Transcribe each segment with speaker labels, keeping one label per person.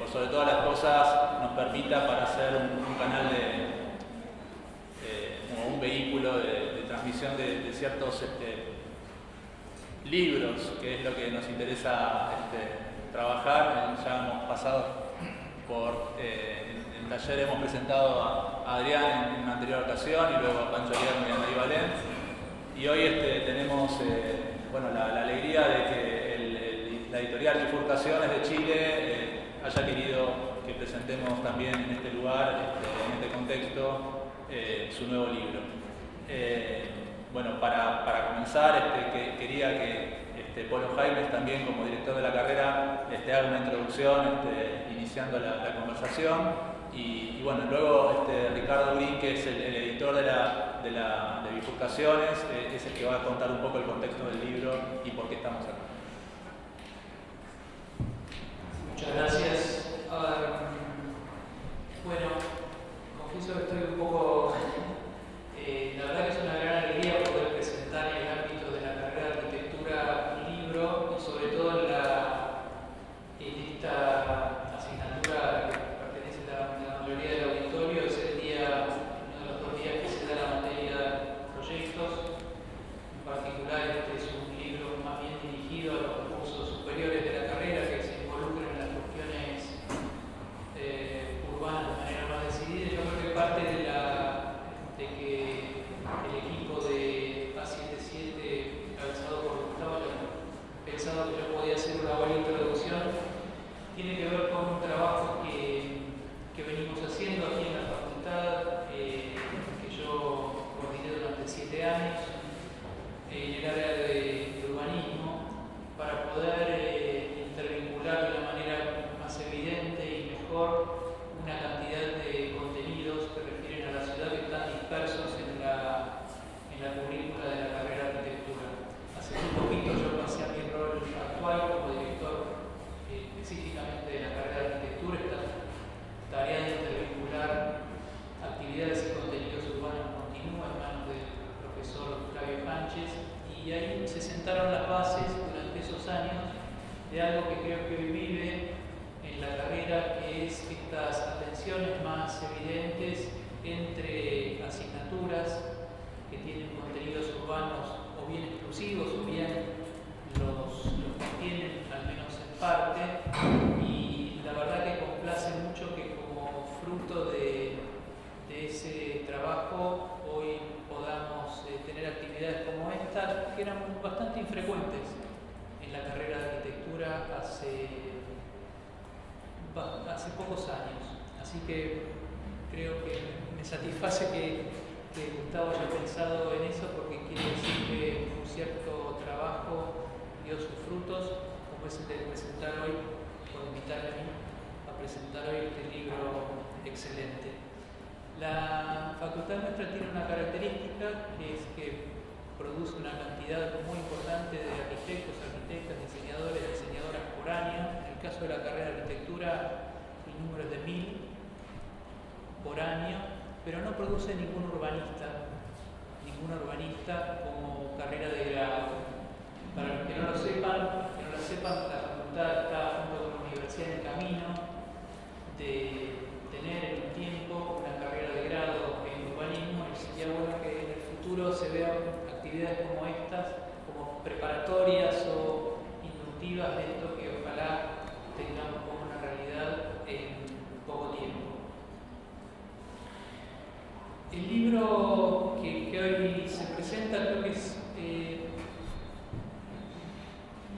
Speaker 1: por sobre todas las cosas, nos permita para hacer un canal como un vehículo de transmisión de ciertos libros, que es lo que nos interesa trabajar. Ya hemos pasado por, en taller hemos presentado a Adrián en una anterior ocasión y luego a Pancho Guillermo y a Nadie Valent. Y hoy tenemos bueno, la alegría de que la editorial Bifurcaciones de Chile haya querido que presentemos también en este lugar, en este contexto, su nuevo libro. Bueno, para comenzar, quería que Polo Jaimes también, como director de la carrera, haga una introducción iniciando la conversación. Y bueno, luego Ricardo Green, que es el editor de Bifurcaciones, es el que va a contar un poco el contexto del libro y por qué estamos acá.
Speaker 2: Muchas gracias. Bueno, confieso que estoy un poco... la verdad que es una gran alegría poder presentar en el ámbito de la carrera de arquitectura un libro y sobre todo en esta asignatura que pertenece a la mayoría del auditorio, es uno de los 2 días que se da la materia de proyectos. En particular, es un libro más bien dirigido a los cursos superiores de la carrera que se involucran en las cuestiones urbanas de manera más decidida. Yo creo que parte de que el equipo de A77, encabezado por Gustavo, pensado que yo podía hacer una buena introducción, tiene que ver con un trabajo que venimos haciendo aquí en la facultad, que yo coordiné durante 7 años en el área de urbanismo, para poder intervincular de una manera más evidente y mejor una cantidad de contenidos que refieren a la ciudad que están dispersos en la currícula de la carrera de arquitectura. Hace muy poquito yo pasé a mi rol actual como director específicamente de la carrera de arquitectura, esta tarea de intervincular actividades y contenidos urbanos continúa en manos del profesor Flavio Sánchez, y ahí se sentaron las bases durante esos años de algo que creo que hoy vive en la carrera, que es estas atenciones más evidentes entre asignaturas que tienen contenidos urbanos o bien exclusivos o bien los tienen al menos en parte, y la verdad que complace mucho que como fruto de ese trabajo hoy podamos tener actividades como esta, que eran bastante infrecuentes en la carrera de arquitectura hace pocos años. Así que creo que me satisface que Gustavo haya pensado en eso, porque quiere decir que un cierto trabajo dio sus frutos, como es el de presentar hoy, por invitarme a mí a presentar hoy este libro excelente. La facultad nuestra tiene una característica, que es que produce una cantidad muy importante de arquitectos, arquitectas, diseñadores, diseñadoras por año. En el caso de la carrera de arquitectura, el número es de 1000 por año, pero no produce ningún urbanista como carrera de grado. Para los que no lo sepan, la facultad está junto con la universidad en el camino de tener en un tiempo una carrera de grado en urbanismo, y sería bueno que en el futuro se vean actividades como estas, como preparatorias o inductivas de esto que ojalá tengamos como una realidad en poco tiempo. El libro que hoy se presenta creo que es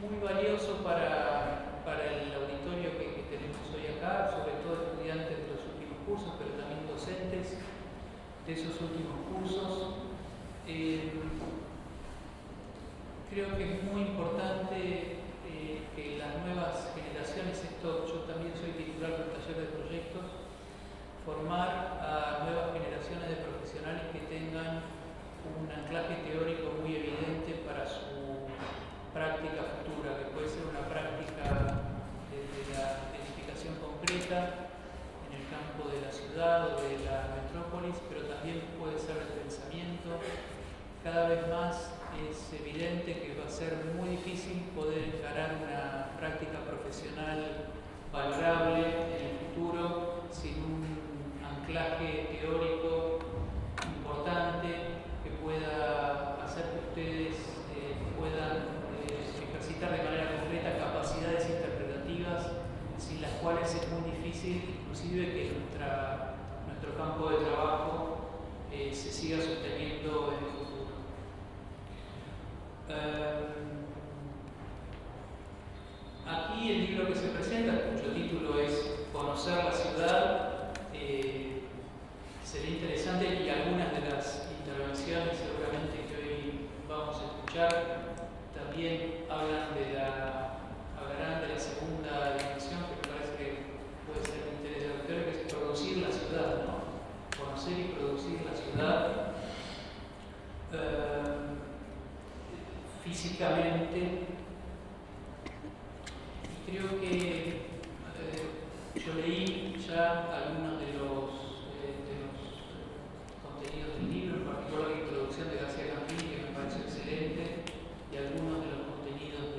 Speaker 2: muy valioso para el auditorio que tenemos hoy acá, sobre todo estudiantes de los últimos cursos, pero también docentes de esos últimos cursos. Creo que es muy importante que las nuevas generaciones, yo también soy titular del taller de proyectos, formar a nuevas generaciones de profesionales que tengan un anclaje teórico muy evidente para su práctica futura, que puede ser una práctica desde la edificación concreta en el campo de la ciudad o de la metrópolis, pero también puede ser el pensamiento. Cada vez más es evidente que va a ser muy difícil poder encarar una práctica profesional valorable en veces muy difícil, inclusive que nuestro campo de trabajo se siga sosteniendo en el futuro. Aquí el libro que se presenta, cuyo título es Conocer la ciudad, sería interesante, y algunas de las intervenciones seguramente que hoy vamos a escuchar también hablarán de la segunda dimensión, que me parece que puede ser de interés del autor, que es producir la ciudad, ¿no? Conocer y producir la ciudad físicamente. Y creo que yo leí ya algunos de los contenidos del libro, en particular la introducción de García Campini, que me pareció excelente, y algunos de los contenidos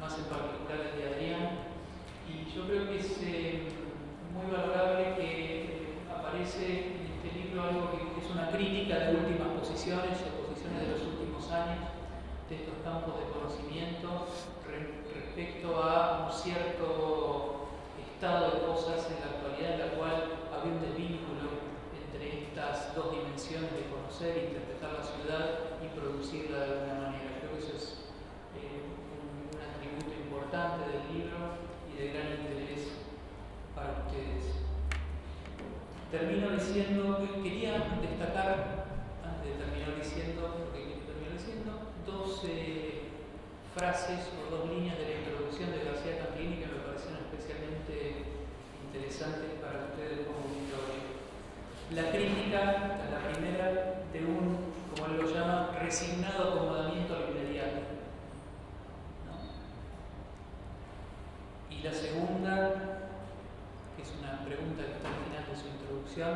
Speaker 2: más en particular el de Adrián. Y yo creo que es muy valorable que aparece en este libro algo que es una crítica de últimas posiciones o posiciones de los últimos años de estos campos de conocimiento respecto a un cierto estado de cosas en la actualidad en la cual había un desvínculo entre estas dos dimensiones de conocer, interpretar la ciudad y producirla de alguna manera. Creo que eso es un atributo importante del libro y de gran interés para ustedes. Termino diciendo, quería destacar, antes de terminar diciendo, dos frases o dos líneas de la introducción de García Campini que me parecieron especialmente interesantes para ustedes como auditorio. La crítica, la primera, de un, como él lo llama, resignado acomodamiento a lo inmediato, ¿no? Y la segunda, que es una pregunta que está al final de su introducción,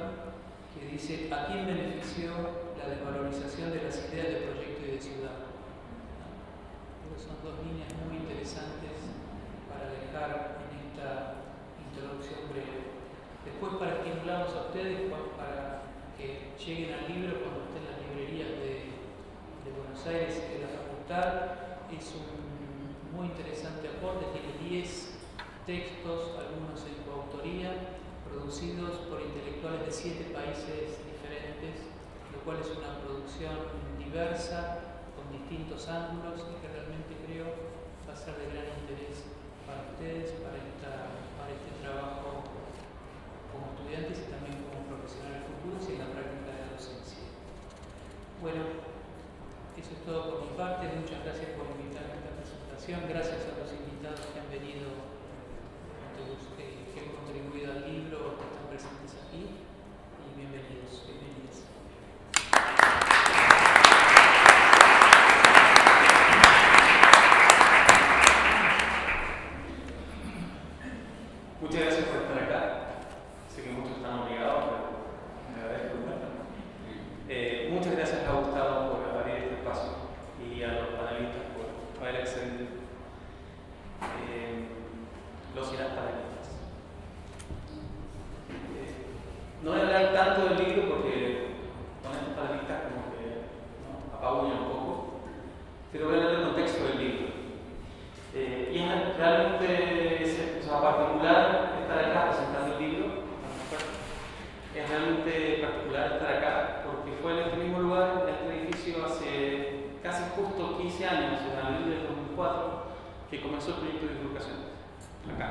Speaker 2: que dice: ¿a quién benefició la desvalorización de las ideas de proyecto y de ciudad? Son dos líneas muy interesantes para dejar en esta introducción breve. Después, para estimularlos a ustedes, para que lleguen al libro cuando estén en las librerías de Buenos Aires y de la facultad, es un muy interesante aporte. Tiene 10 textos, algunos en coautoría, producidos por intelectuales de 7 países diferentes, lo cual es una producción diversa, con distintos ángulos, y que realmente creo va a ser de gran interés para ustedes, para este trabajo como estudiantes y también como profesionales futuros y en la práctica de la docencia. Bueno, eso es todo por mi parte. Muchas gracias por invitarme a esta presentación. Gracias a los invitados que han venido, que han contribuido al libro, que están presentes aquí, y bienvenidos, bienvenidas.
Speaker 3: Muchas gracias por estar acá. Sé que muchos están obligados, pero me agradezco. Muchas gracias a Gustavo por abrir este espacio y a los panelistas por haber accedido. Los y las panelistas. No voy a hablar tanto del libro porque con estos panelistas como que apabullan un poco, pero voy a hablar del contexto del libro. Y es realmente particular estar acá presentando el libro. Es realmente particular estar acá porque fue en este mismo lugar, en este edificio, hace casi justo 15 años, en abril del 2004, que comenzó el proyecto de divulgación. Acá.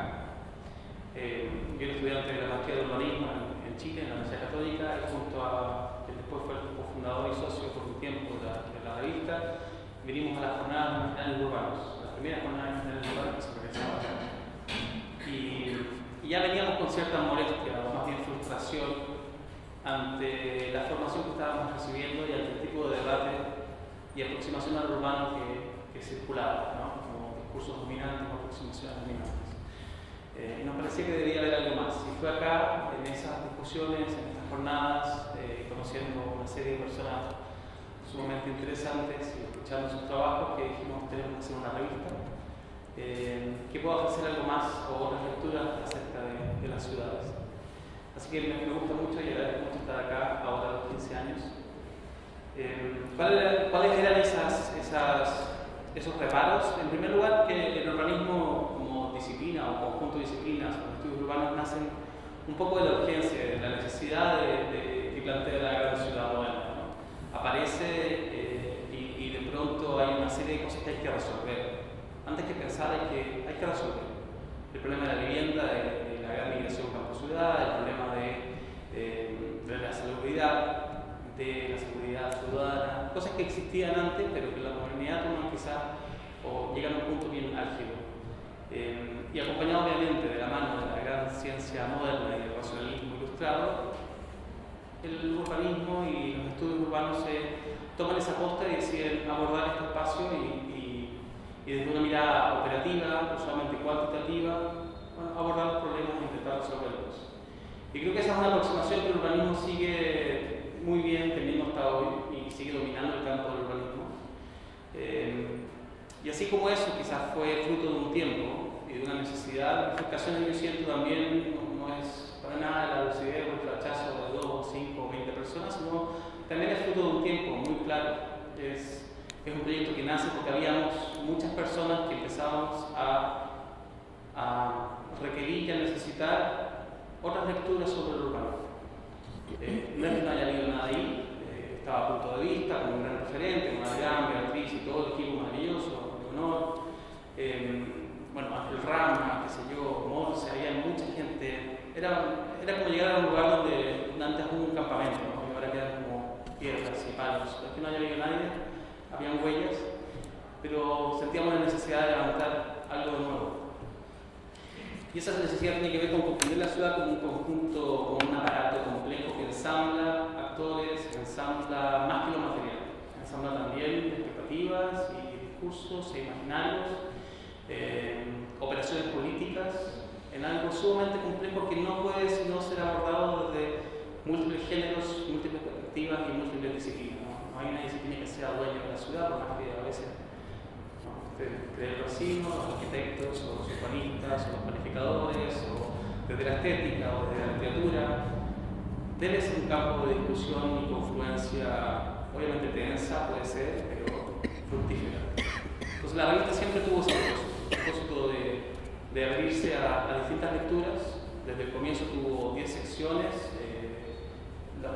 Speaker 3: Yo era estudiante de la maestría de urbanismo en Chile, en la Universidad Católica, y junto a que después fue el cofundador y socio por un tiempo de la revista, vinimos a las jornadas nacionales urbanos, las primeras jornadas nacionales urbanas que se realizaban acá. Y ya veníamos con cierta molestia, o más bien frustración, ante la formación que estábamos recibiendo y ante el tipo de debate y aproximación al urbano que circulaba, ¿no? Como discursos dominantes o aproximaciones dominantes. Y nos parecía que debía haber algo más. Y fue acá, en esas discusiones, en estas jornadas, conociendo una serie de personas sumamente interesantes y escuchando sus trabajos, que dijimos: tenemos que hacer una revista que pueda ofrecer algo más o otras lecturas acerca de las ciudades. Así que me gusta mucho y agradezco mucho estar acá ahora a los 15 años. ¿Cuáles eran esos reparos? En primer lugar, que el urbanismo, como como disciplina o conjunto de disciplinas, los estudios urbanos nacen un poco de la urgencia, de la necesidad que plantea la gran ciudad moderna, ¿no? Aparece y de pronto hay una serie de cosas que hay que resolver. Antes que pensar hay que resolver. El problema de la vivienda, de la gran migración campo-ciudad, el problema de la salubridad, ciudadana, cosas que existían antes, pero que en la modernidad toman quizás o llegan a un punto bien álgido. Y acompañado obviamente de la mano de la gran ciencia moderna y del racionalismo ilustrado, el urbanismo y los estudios urbanos toman esa posta y deciden abordar este espacio y desde una mirada operativa, usualmente cuantitativa, abordar los problemas e intentar resolverlos. Y creo que esa es una aproximación que el urbanismo sigue muy bien teniendo hasta hoy y sigue dominando el campo del urbanismo. Y así como eso quizás fue fruto de un tiempo y de una necesidad, la bifurcación yo siento también no es para nada la lucidez o el flachazo de 2, 5 o 20 personas, sino también es fruto de un tiempo muy claro. Es un proyecto que nace porque habíamos muchas personas que empezábamos a requerir y a necesitar otras lecturas sobre el urbano. No es que no haya habido nada ahí, estaba a punto de vista como un gran referente, con Adrián, Beatriz y todo el equipo maravilloso, Leonor, bueno, Ángel Rama, qué sé yo, Morse, había mucha gente. Era como llegar a un lugar donde antes hubo un campamento, ¿no? Y ahora quedan como piedras y palos. No es que no haya habido nadie, habían huellas, pero sentíamos la necesidad de levantar algo de nuevo. Y esa necesidad tiene que ver con comprender la ciudad como un conjunto, como un aparato complejo que ensambla actores, ensambla más que lo material, ensambla también expectativas y discursos e imaginarios, operaciones políticas, en algo sumamente complejo que no puede sino ser abordado desde múltiples géneros, múltiples perspectivas y múltiples disciplinas. No hay una disciplina que sea dueña de la ciudad, por más que a veces desde los vecinos, los arquitectos, o los urbanistas, o los planificadores, o desde la estética, o desde la literatura, debe ser un campo de discusión y confluencia, obviamente tensa puede ser, pero fructífera. Entonces la revista siempre tuvo ese propósito de abrirse a distintas lecturas. Desde el comienzo tuvo 10 secciones,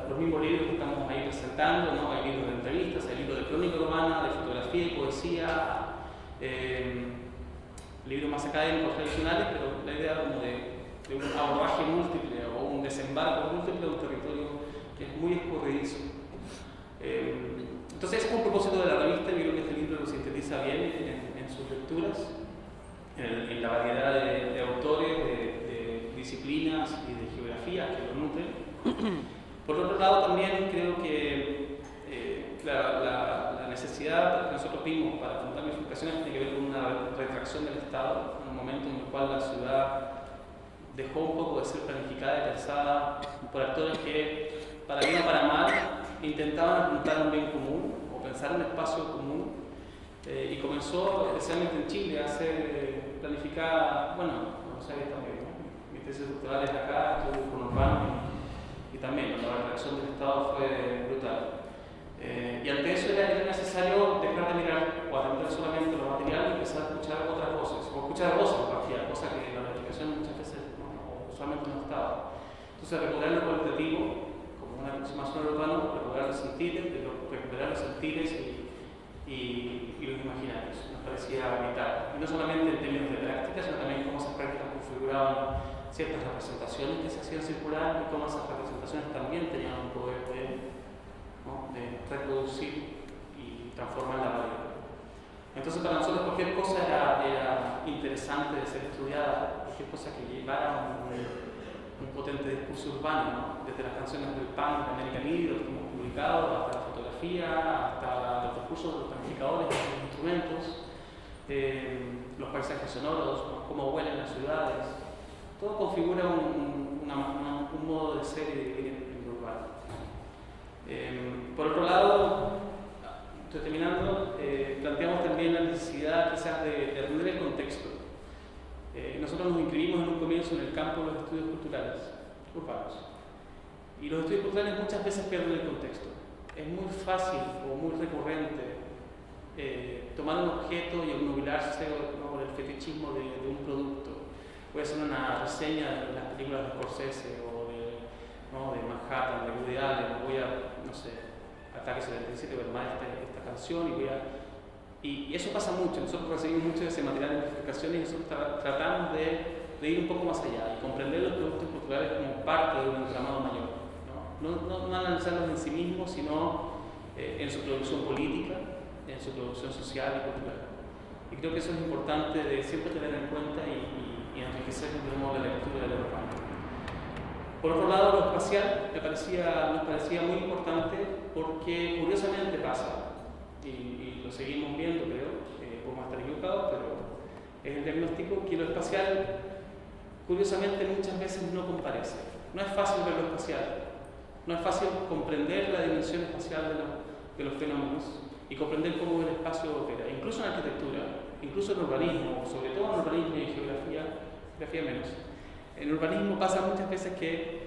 Speaker 3: los mismos libros que estamos ahí presentando, ¿no? Hay libros de entrevistas, hay libros de crónica urbana, de fotografía y poesía, libros más académicos tradicionales, pero la idea como de un abordaje múltiple o un desembarco múltiple de un territorio que es muy escurridizo. Entonces ese es un propósito de la revista, y creo que este libro lo sintetiza bien en sus lecturas, en la variedad de autores, de disciplinas y de geografías que lo nutren. Por otro lado, también creo que la necesidad que nosotros vimos para afrontar bifurcaciones tiene que ver con una retracción del Estado, en un momento en el cual la ciudad dejó un poco de ser planificada y pensada por actores que, para bien o para mal, intentaban apuntar a un bien común o pensar en un espacio común, y comenzó, especialmente en Chile, a ser planificada, bueno, no sé, también, ¿no? Mi tesis doctoral es acá, estuve con Urbano y también la retracción del Estado fue brutal. Y ante eso era necesario dejar de mirar o atender solamente lo material y empezar a escuchar otras voces, o escuchar voces en partida, cosa que la planificación muchas veces usualmente no estaba. Entonces, recuperar lo cualitativo como una aproximación al urbano, recuperar los sentidos y los imaginarios, nos parecía vital. Y no solamente en términos de práctica, sino también cómo esas prácticas configuraban ciertas representaciones que se hacían circular y cómo esas representaciones también tenían un poder de reproducir y transformar la realidad. Entonces, para nosotros cualquier cosa era interesante de ser estudiada, cualquier cosa que llevara un potente discurso urbano, ¿no? Desde las canciones del punk de American Idiot que hemos publicado, hasta la fotografía, hasta los discursos de los planificadores, de los instrumentos, los paisajes sonoros, cómo huelen las ciudades. Todo configura un modo de ser y de vivir en lo urbano. Por otro lado, estoy terminando, planteamos también la necesidad quizás de entender el contexto. Nosotros nos inscribimos en un comienzo en el campo de los estudios culturales urbanos. Y los estudios culturales muchas veces pierden el contexto. Es muy fácil o muy recurrente tomar un objeto y obnubilarse por el fetichismo de un producto. Voy a hacer una reseña de las películas de Scorsese o de Manhattan, de Woody Allen, voy a, no sé, Ataque 77, ver más esta canción y eso pasa mucho. Nosotros recibimos mucho de ese material de amplificación y nosotros tratamos de ir un poco más allá y comprender los productos culturales como parte de un entramado mayor. No analizarlos en sí mismos, sino en su producción política, en su producción social y cultural. Y creo que eso es importante de siempre tener en cuenta y enriquecer de nuevo la lectura del urbano. Por otro lado, lo espacial nos parecía muy importante porque curiosamente pasa, y lo seguimos viendo, creo, podemos estar equivocados, pero es el diagnóstico, que lo espacial curiosamente muchas veces no comparece. No es fácil ver lo espacial, no es fácil comprender la dimensión espacial de los fenómenos y comprender cómo el espacio opera, incluso en arquitectura, incluso en urbanismo, sobre todo en urbanismo y en geografía menos. En urbanismo pasa muchas veces que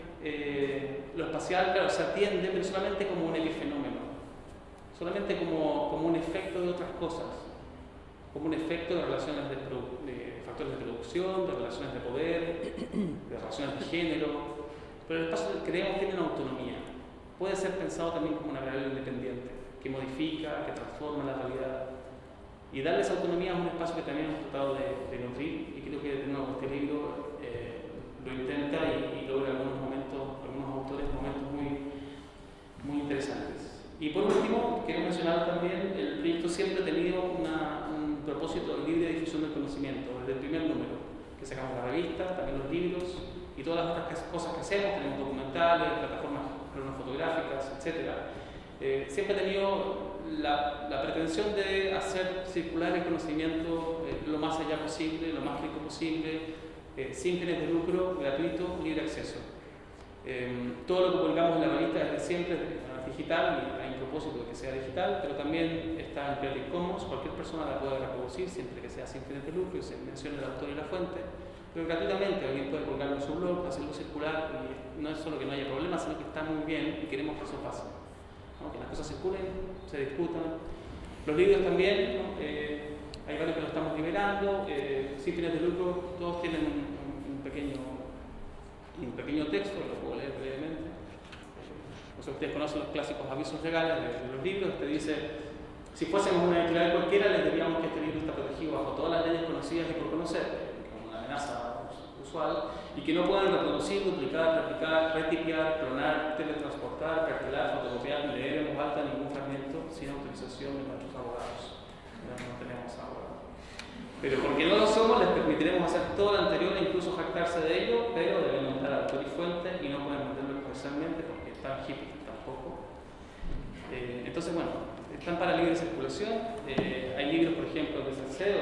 Speaker 3: lo espacial, claro, se atiende, pero solamente como un epifenómeno, solamente como un efecto de otras cosas, como un efecto de relaciones de factores de producción, de relaciones de poder, de relaciones de género, pero el espacio creemos tiene una autonomía. Puede ser pensado también como una variable independiente, que modifica, que transforma la realidad. Y darle esa autonomía a un espacio que también hemos tratado de nutrir, y creo que de nuevo este libro lo intenta y logra algunos autores momentos muy interesantes. Y por último, quiero mencionar también, el proyecto siempre ha tenido un propósito libre de difusión del conocimiento, desde el primer número, que sacamos la revista, también los libros, y todas las otras cosas que hacemos, tenemos documentales, plataformas cronofotográficas, etc. Siempre ha tenido la pretensión de hacer circular el conocimiento lo más allá posible, lo más rico posible, sin fines de lucro, gratuito, libre acceso. Todo lo que publicamos en la revista desde siempre es digital, y hay un propósito de que sea digital, pero también está en Creative Commons, cualquier persona la puede reproducir siempre que sea sin fines de lucro y se mencione el autor y la fuente, pero gratuitamente alguien puede colgarlo en su blog, hacerlo circular, y no es solo que no haya problemas, sino que está muy bien y queremos que eso pase, ¿no? Que las cosas circulen, se discutan. Los libros también, ¿no? Hay varios que lo estamos liberando, sin fines de lucro, todos tienen un pequeño texto, lo puedo leer brevemente. No sé, ustedes conocen los clásicos avisos legales de los libros, te dice, si fuésemos una editorial cualquiera, les diríamos que este libro está protegido bajo todas las leyes conocidas y por conocer, como una amenaza usual, y que no pueden reproducir, duplicar, replicar, retipiar, clonar, teletransportar, cartelar, fotocopiar, ni leer en voz alta ningún fragmento sin autorización de nuestros abogados. No tenemos abogados. Pero porque no lo somos, les permitiremos hacer todo lo anterior e incluso jactarse de ello, pero deben montar autor y fuente y no pueden venderlo comercialmente porque están hip tampoco. Entonces, bueno, están para libre circulación. Hay libros, por ejemplo, de Salcedo,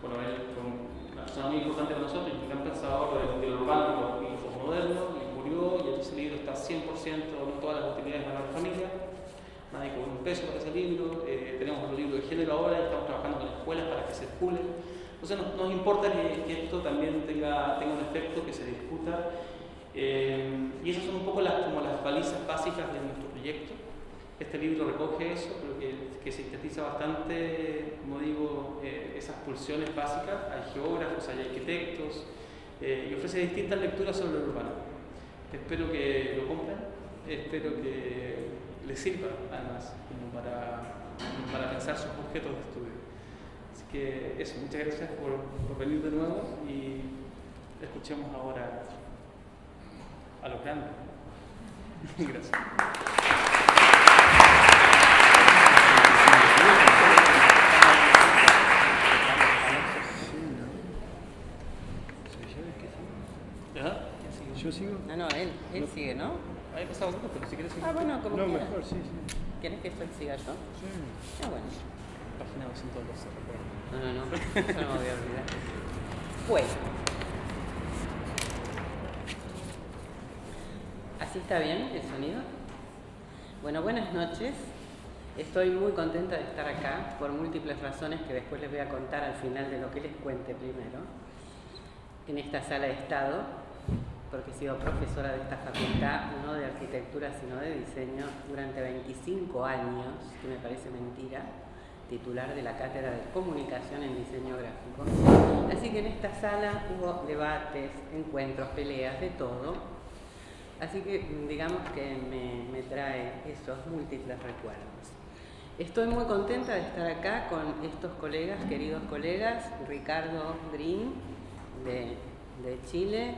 Speaker 3: bueno, él fue una persona muy importante para nosotros, y un gran pensador del urbano y posmoderno, y murió, y ese libro está 100%, no todas las utilidades para la familia. Nadie cobró un peso para ese libro. Tenemos otro libro de género ahora y estamos trabajando con escuelas para que circule. Entonces nos importa que esto también tenga un efecto, que se discuta. Y esas son un poco como las balizas básicas de nuestro proyecto. Este libro recoge eso, creo que sintetiza bastante, como digo, esas pulsiones básicas. Hay geógrafos, hay arquitectos, y ofrece distintas lecturas sobre lo urbano. Espero que lo compren, espero que les sirva además como para pensar sus objetos de estudio. Así que eso, muchas gracias por venir de nuevo y escuchemos ahora a los grandes. Gracias.
Speaker 4: ¿Yo sigo?
Speaker 5: No, él sigue, ¿no?
Speaker 3: Ahí pasado un poco, pero si quieres seguir.
Speaker 5: Bueno, como
Speaker 4: No,
Speaker 5: quieras.
Speaker 4: mejor, sí.
Speaker 5: ¿Quieres que yo siga yo?
Speaker 4: Sí.
Speaker 5: Bueno.
Speaker 3: Página 212, recuerdo.
Speaker 5: No, eso no me voy a olvidar. Bueno. ¿Así está bien el sonido? Bueno, buenas noches. Estoy muy contenta de estar acá por múltiples razones que después les voy a contar al final de lo que les cuente primero. En esta sala de estado, porque he sido profesora de esta facultad, no de arquitectura sino de diseño, durante 25 años, que me parece mentira, titular de la cátedra de comunicación en diseño gráfico. Así que en esta sala hubo debates, encuentros, peleas, de todo. Así que digamos que me trae esos múltiples recuerdos. Estoy muy contenta de estar acá con estos colegas, queridos colegas, Ricardo Green de Chile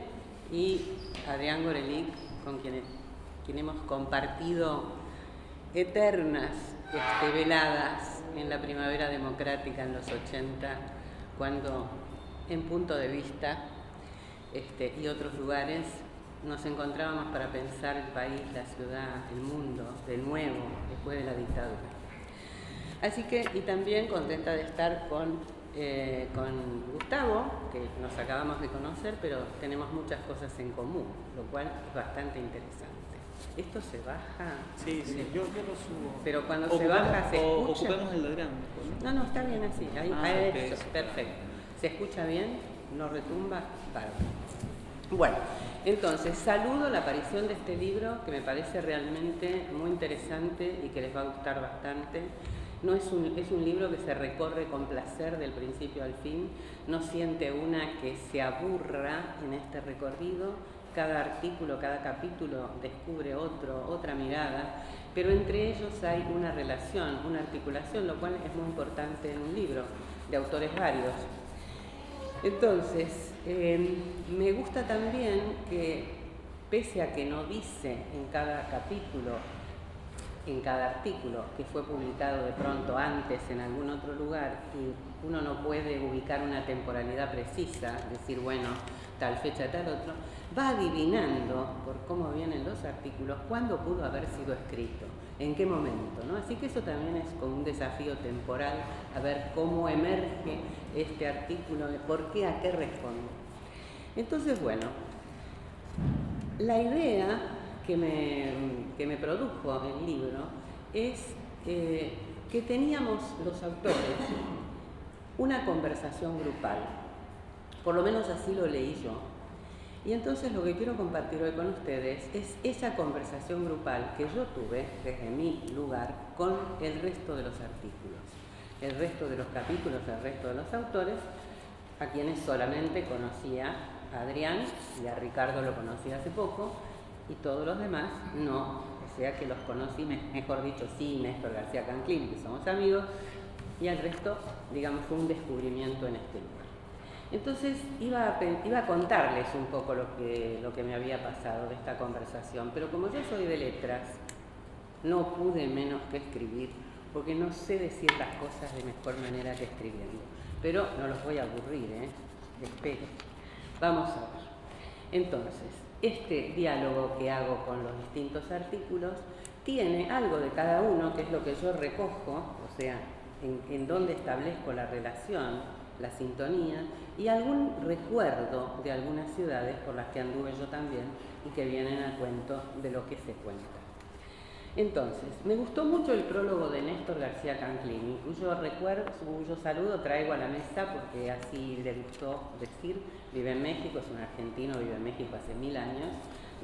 Speaker 5: y Adrián Gorelick, con quien hemos compartido eternas veladas en la primavera democrática en los 80, cuando en Punto de Vista y otros lugares nos encontrábamos para pensar el país, la ciudad, el mundo, de nuevo, después de la dictadura. Así que, y también contenta de estar con Gustavo, que nos acabamos de conocer, pero tenemos muchas cosas en común, lo cual es bastante interesante. ¿Esto se baja?
Speaker 4: Sí, yo lo subo.
Speaker 5: Pero cuando se baja, ¿se escucha?
Speaker 4: Ocupemos el de Adrián.
Speaker 5: No, está bien así, ahí,
Speaker 4: Okay.
Speaker 5: Eso, perfecto. ¿Se escucha bien? ¿No retumba? Bárbaro. Bueno, entonces saludo la aparición de este libro, que me parece realmente muy interesante y que les va a gustar bastante. No es un libro que se recorre con placer del principio al fin, no siente una que se aburra en este recorrido. Cada artículo, cada capítulo descubre otra mirada, pero entre ellos hay una relación, una articulación, lo cual es muy importante en un libro de autores varios. Entonces, me gusta también que, pese a que no dice en cada capítulo, en cada artículo que fue publicado de pronto antes en algún otro lugar, y uno no puede ubicar una temporalidad precisa, decir, bueno, tal fecha, tal otro, va adivinando por cómo vienen los artículos cuándo pudo haber sido escrito, en qué momento, ¿no? Así que eso también es como un desafío temporal, a ver cómo emerge este artículo, por qué, a qué responde. Entonces, bueno, la idea que me produjo el libro es que teníamos los autores una conversación grupal, por lo menos así lo leí yo. Y entonces lo que quiero compartir hoy con ustedes es esa conversación grupal que yo tuve desde mi lugar con el resto de los artículos, el resto de los capítulos, el resto de los autores, a quienes solamente conocía a Adrián y a Ricardo lo conocí hace poco, y todos los demás no, o sea que los conocí, mejor dicho, sí, Néstor García Canclini, que somos amigos, y el resto, digamos, fue un descubrimiento en este lugar. Entonces iba a contarles un poco lo que me había pasado de esta conversación, pero como yo soy de letras, no pude menos que escribir, porque no sé decir las cosas de mejor manera que escribiendo. Pero no los voy a aburrir, espero. Vamos a ver. Entonces, este diálogo que hago con los distintos artículos tiene algo de cada uno, que es lo que yo recojo, o sea, en dónde establezco la relación, la sintonía, y algún recuerdo de algunas ciudades por las que anduve yo también y que vienen a cuento de lo que se cuenta. Entonces, me gustó mucho el prólogo de Néstor García Canclini, cuyo saludo traigo a la mesa porque así le gustó decir. Vive en México, es un argentino, vive en México hace 1000 años,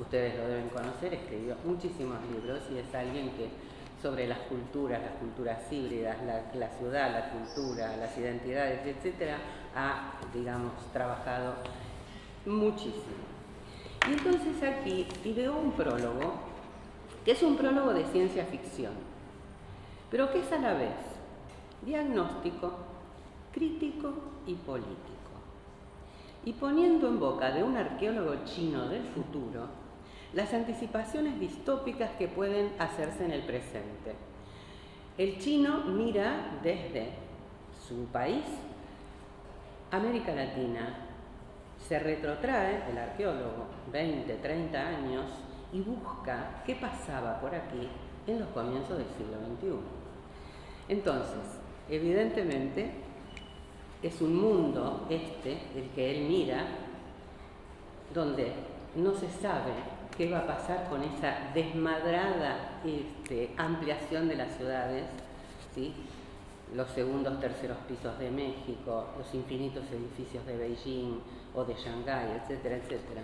Speaker 5: ustedes lo deben conocer, escribió muchísimos libros y es alguien que sobre las culturas híbridas, la ciudad, la cultura, las identidades, etcétera, ha, digamos, trabajado muchísimo. Y entonces aquí ideó un prólogo, que es un prólogo de ciencia ficción, pero que es a la vez diagnóstico, crítico y político. Y poniendo en boca de un arqueólogo chino del futuro las anticipaciones distópicas que pueden hacerse en el presente. El chino mira desde su país, América Latina, se retrotrae, el arqueólogo, 20, 30 años, y busca qué pasaba por aquí en los comienzos del siglo XXI. Entonces, evidentemente, es un mundo el que él mira, donde no se sabe qué va a pasar con esa desmadrada ampliación de las ciudades, ¿sí? Los segundos, terceros pisos de México, los infinitos edificios de Beijing o de Shanghái, etcétera, etcétera.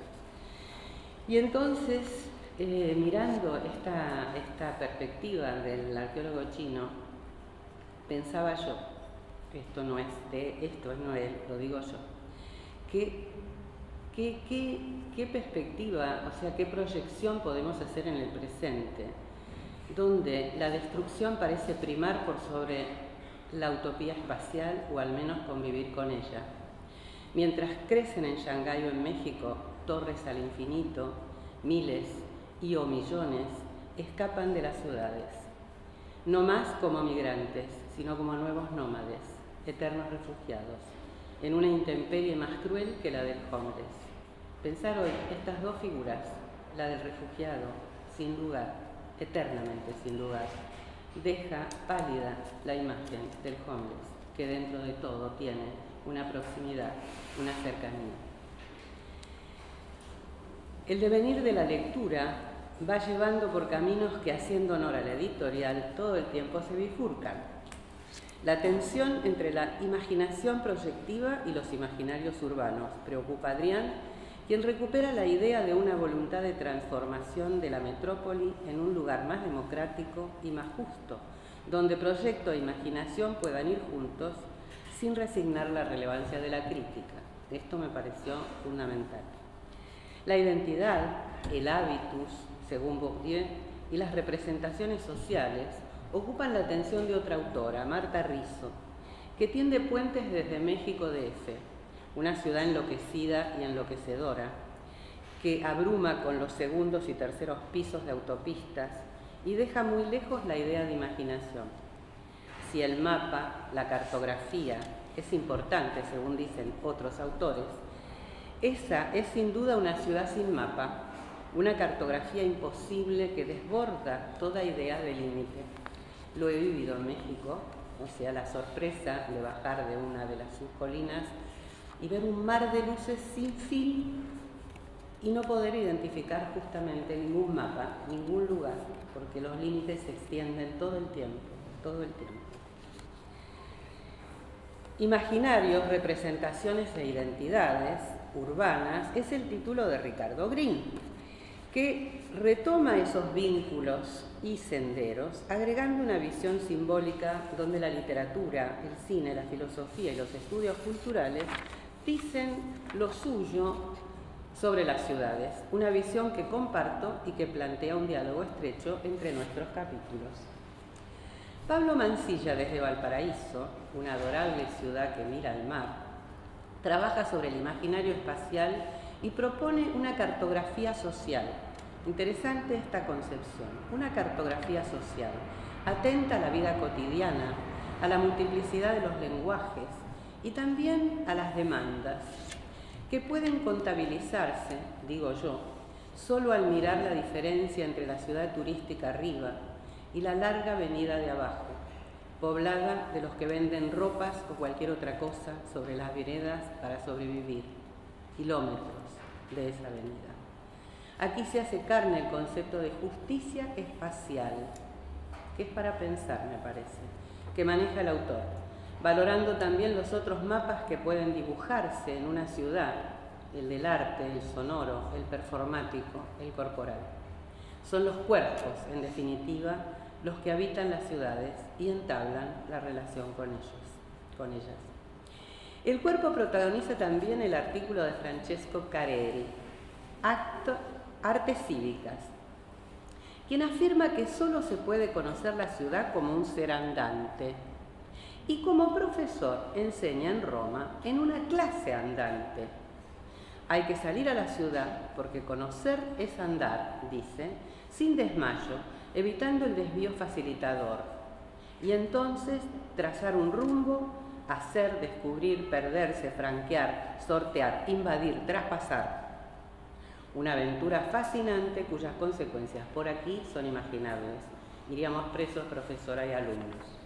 Speaker 5: Y entonces, mirando esta perspectiva del arqueólogo chino, pensaba yo, esto no es Noel, lo digo yo, ¿qué perspectiva, o sea, qué proyección podemos hacer en el presente, donde la destrucción parece primar por sobre la utopía espacial o al menos convivir con ella? Mientras crecen en Shanghái o en México torres al infinito, miles y o millones escapan de las ciudades, no más como migrantes, sino como nuevos nómades, eternos refugiados, en una intemperie más cruel que la del homeless. Pensar hoy estas dos figuras, la del refugiado, sin lugar, eternamente sin lugar, deja pálida la imagen del homeless, que dentro de todo tiene una proximidad, una cercanía. El devenir de la lectura va llevando por caminos que, haciendo honor a la editorial, todo el tiempo se bifurcan. La tensión entre la imaginación proyectiva y los imaginarios urbanos preocupa a Adrián, quien recupera la idea de una voluntad de transformación de la metrópoli en un lugar más democrático y más justo, donde proyecto e imaginación puedan ir juntos sin resignar la relevancia de la crítica. Esto me pareció fundamental. La identidad, el hábitus, según Bourdieu, y las representaciones sociales ocupan la atención de otra autora, Marta Rizzo, que tiende puentes desde México DF, una ciudad enloquecida y enloquecedora, que abruma con los segundos y terceros pisos de autopistas y deja muy lejos la idea de imaginación. Si el mapa, la cartografía, es importante, según dicen otros autores, esa es sin duda una ciudad sin mapa, una cartografía imposible que desborda toda idea de límite. Lo he vivido en México, o sea, la sorpresa de bajar de una de sus colinas y ver un mar de luces sin fin y no poder identificar justamente ningún mapa, ningún lugar, porque los límites se extienden todo el tiempo, todo el tiempo. Imaginarios, representaciones e identidades urbanas es el título de Ricardo Green, que retoma esos vínculos y senderos, agregando una visión simbólica donde la literatura, el cine, la filosofía y los estudios culturales dicen lo suyo sobre las ciudades, una visión que comparto y que plantea un diálogo estrecho entre nuestros capítulos. Pablo Mansilla, desde Valparaíso, una adorable ciudad que mira al mar, trabaja sobre el imaginario espacial y propone una cartografía social. Interesante esta concepción, una cartografía social, atenta a la vida cotidiana, a la multiplicidad de los lenguajes y también a las demandas, que pueden contabilizarse, digo yo, solo al mirar la diferencia entre la ciudad turística arriba y la larga avenida de abajo, poblada de los que venden ropas o cualquier otra cosa sobre las veredas para sobrevivir, kilómetros de esa avenida. Aquí se hace carne el concepto de justicia espacial, que es para pensar, me parece, que maneja el autor, valorando también los otros mapas que pueden dibujarse en una ciudad, el del arte, el sonoro, el performático, el corporal. Son los cuerpos, en definitiva, los que habitan las ciudades y entablan la relación con ellas. El cuerpo protagoniza también el artículo de Francesco Careri, Artes Cívicas, quien afirma que solo se puede conocer la ciudad como un ser andante, y como profesor enseña en Roma en una clase andante. Hay que salir a la ciudad porque conocer es andar, dice, sin desmayo, evitando el desvío facilitador, y entonces trazar un rumbo, hacer, descubrir, perderse, franquear, sortear, invadir, traspasar. Una aventura fascinante cuyas consecuencias por aquí son imaginables. Iríamos presos, profesora y alumnos.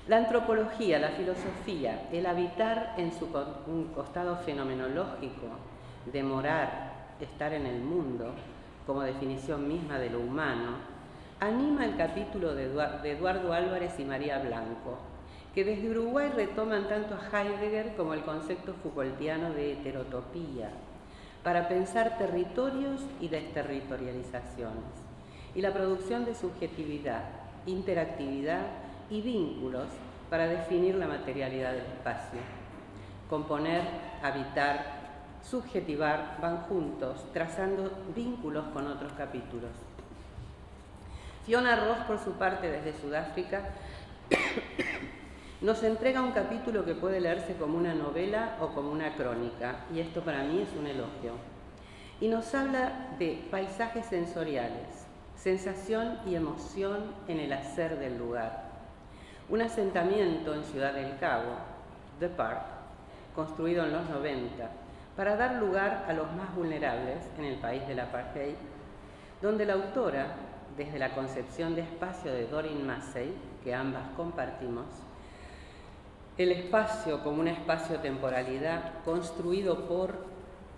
Speaker 5: La antropología, la filosofía, el habitar en un costado fenomenológico, de morar, estar en el mundo, como definición misma de lo humano, anima el capítulo de Eduardo Álvarez y María Blanco, que desde Uruguay retoman tanto a Heidegger como el concepto Foucaultiano de heterotopía, para pensar territorios y desterritorializaciones, y la producción de subjetividad, interactividad y vínculos para definir la materialidad del espacio. Componer, habitar, subjetivar van juntos, trazando vínculos con otros capítulos. Fiona Ross, por su parte, desde Sudáfrica, nos entrega un capítulo que puede leerse como una novela o como una crónica, y esto para mí es un elogio. Y nos habla de paisajes sensoriales, sensación y emoción en el hacer del lugar. Un asentamiento en Ciudad del Cabo, The Park, construido en los 90, para dar lugar a los más vulnerables en el país del apartheid, donde la autora, desde la concepción de espacio de Doreen Massey, que ambas compartimos, el espacio como una espacio-temporalidad construido por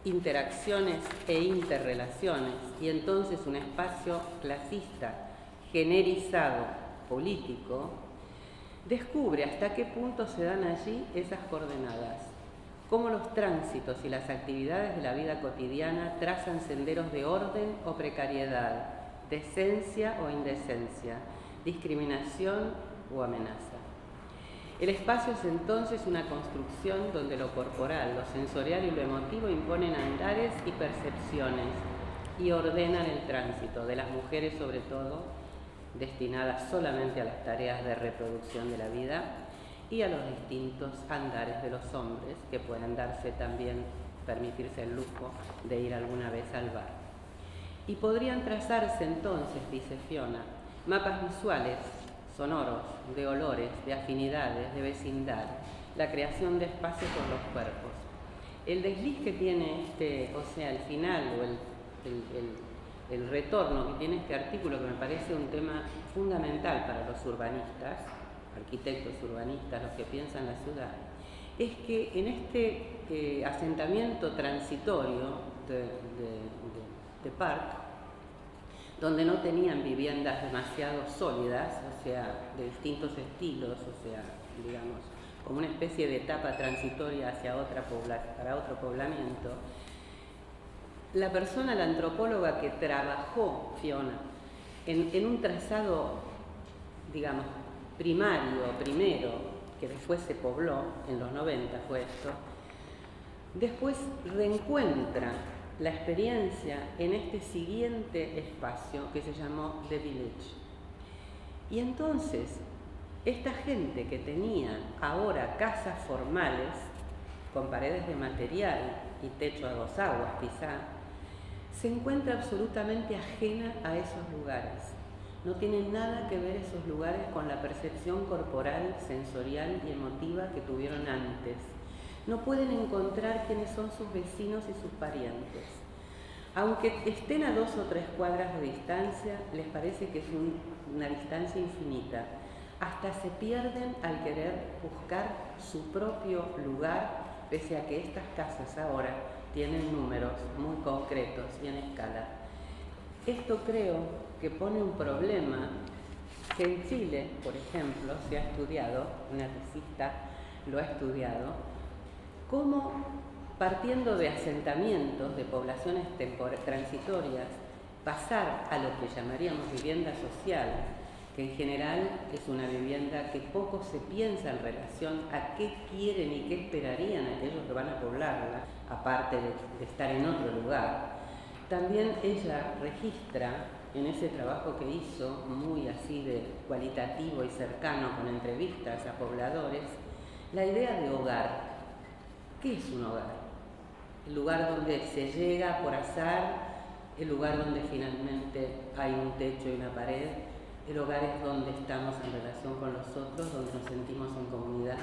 Speaker 5: interacciones e interrelaciones, y entonces un espacio clasista, generizado, político, descubre hasta qué punto se dan allí esas coordenadas, cómo los tránsitos y las actividades de la vida cotidiana trazan senderos de orden o precariedad, decencia o indecencia, discriminación o amenaza. El espacio es entonces una construcción donde lo corporal, lo sensorial y lo emotivo imponen andares y percepciones y ordenan el tránsito de las mujeres, sobre todo, destinadas solamente a las tareas de reproducción de la vida, y a los distintos andares de los hombres, que pueden darse también, permitirse el lujo de ir alguna vez al bar. Y podrían trazarse entonces, dice Fiona, mapas visuales, sonoros, de olores, de afinidades, de vecindad, la creación de espacio por los cuerpos. El desliz que tiene el final o el retorno que tiene este artículo, que me parece un tema fundamental para los urbanistas, arquitectos urbanistas, los que piensan la ciudad, es que en este asentamiento transitorio de Park, donde no tenían viviendas demasiado sólidas, o sea, de distintos estilos, o sea, digamos, como una especie de etapa transitoria hacia para otro poblamiento, la persona, la antropóloga que trabajó, Fiona, en un trazado, digamos, primero, que después se pobló, en los 90 fue esto, después reencuentra la experiencia en este siguiente espacio que se llamó The Village. Y entonces, esta gente que tenía ahora casas formales, con paredes de material y techo a 2 aguas quizá, se encuentra absolutamente ajena a esos lugares. No tienen nada que ver esos lugares con la percepción corporal, sensorial y emotiva que tuvieron antes. No pueden encontrar quiénes son sus vecinos y sus parientes. Aunque estén a 2 o 3 cuadras de distancia, les parece que es una distancia infinita. Hasta se pierden al querer buscar su propio lugar, pese a que estas casas ahora tienen números muy concretos y en escala. Esto creo que pone un problema que en Chile, por ejemplo, se ha estudiado, una tesista lo ha estudiado, cómo partiendo de asentamientos, de poblaciones transitorias, pasar a lo que llamaríamos vivienda social, que en general es una vivienda que poco se piensa en relación a qué quieren y qué esperarían aquellos que van a poblarla, aparte de estar en otro lugar. También ella registra en ese trabajo que hizo, muy así de cualitativo y cercano, con entrevistas a pobladores, la idea de hogar. ¿Qué es un hogar? El lugar donde se llega por azar, el lugar donde finalmente hay un techo y una pared. El hogar es donde estamos en relación con los otros, donde nos sentimos en comunidad.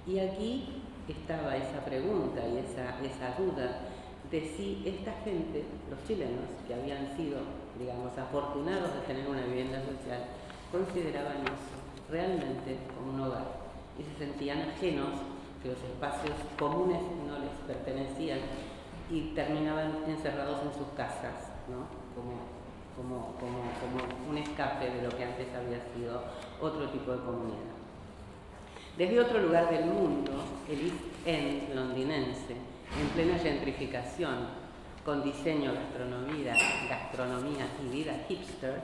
Speaker 5: Y aquí estaba esa pregunta y esa duda de si esta gente, los chilenos, que habían sido, digamos, afortunados de tener una vivienda social, consideraban eso realmente como un hogar y se sentían ajenos, que los espacios comunes no les pertenecían y terminaban encerrados en sus casas, ¿no? Como un escape de lo que antes había sido otro tipo de comunidad. Desde otro lugar del mundo, el East End londinense, en plena gentrificación, con diseño, gastronomía y vida hipster,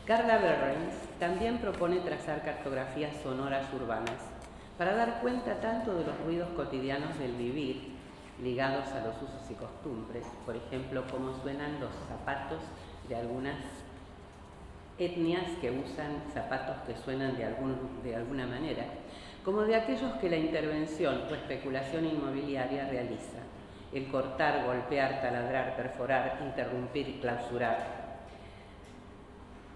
Speaker 5: Carla Berrens también propone trazar cartografías sonoras urbanas para dar cuenta tanto de los ruidos cotidianos del vivir ligados a los usos y costumbres, por ejemplo, cómo suenan los zapatos de algunas etnias que usan zapatos que suenan de alguna manera, como de aquellos que la intervención o especulación inmobiliaria realiza: el cortar, golpear, taladrar, perforar, interrumpir y clausurar,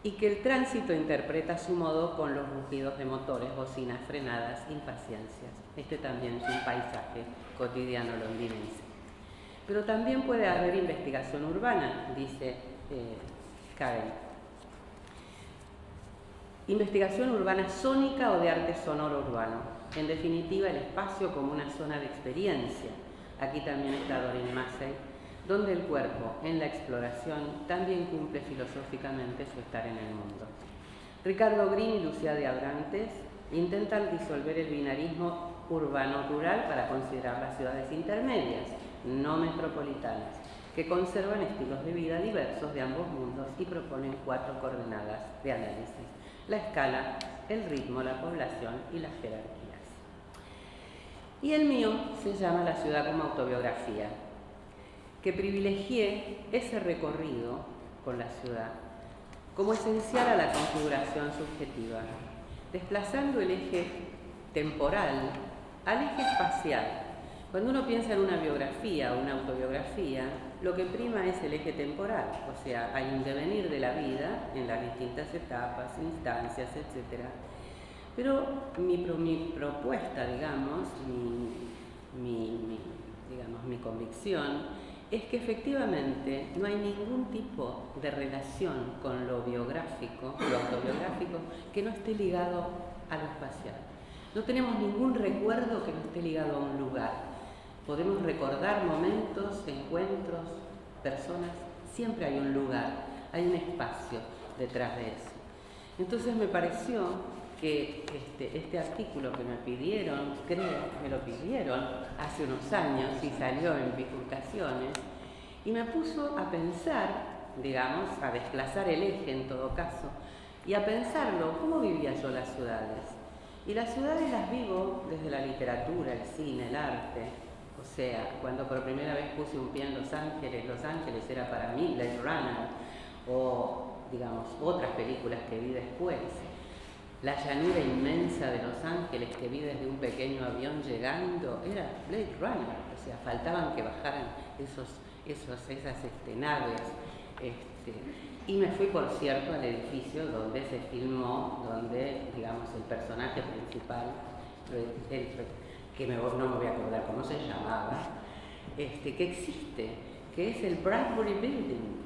Speaker 5: y que el tránsito interpreta a su modo con los rugidos de motores, bocinas, frenadas, impaciencias. Este también es un paisaje cotidiano londinense. Pero también puede haber investigación urbana, dice Karen. Investigación urbana sónica o de arte sonoro urbano. En definitiva, el espacio como una zona de experiencia. Aquí también está Doreen Massey, donde el cuerpo, en la exploración, también cumple filosóficamente su estar en el mundo. Ricardo Green y Lucía de Abrantes intentan disolver el binarismo urbano-rural para considerar las ciudades intermedias, no metropolitanas, que conservan estilos de vida diversos de ambos mundos y proponen 4 coordenadas de análisis: la escala, el ritmo, la población y las jerarquías. Y el mío se llama La ciudad como autobiografía, que privilegié ese recorrido con la ciudad como esencial a la configuración subjetiva, desplazando el eje temporal al eje espacial. Cuando uno piensa en una biografía o una autobiografía, lo que prima es el eje temporal, o sea, hay un devenir de la vida en las distintas etapas, instancias, etc. Pero mi propuesta, digamos, mi convicción es que efectivamente no hay ningún tipo de relación con lo biográfico, lo autobiográfico, que no esté ligado a lo espacial. No tenemos ningún recuerdo que no esté ligado a un lugar. Podemos recordar momentos, encuentros, personas, siempre hay un lugar, hay un espacio detrás de eso. Entonces me pareció que este artículo que me pidieron, me lo pidieron hace unos años y salió en Bifurcaciones, y me puso a pensar, digamos, a desplazar el eje en todo caso, y a pensarlo, ¿cómo vivía yo las ciudades? Y las ciudades las vivo desde la literatura, el cine, el arte. O sea, cuando por primera vez puse un pie en Los Ángeles era para mí Blade Runner, o, digamos, otras películas que vi después. La llanura inmensa de Los Ángeles que vi desde un pequeño avión llegando era Blade Runner, o sea, faltaban que bajaran esas naves. Y me fui, por cierto, al edificio donde se filmó, donde, digamos, el personaje principal, que no me voy a acordar cómo se llamaba, que existe, que es el Bradbury Building.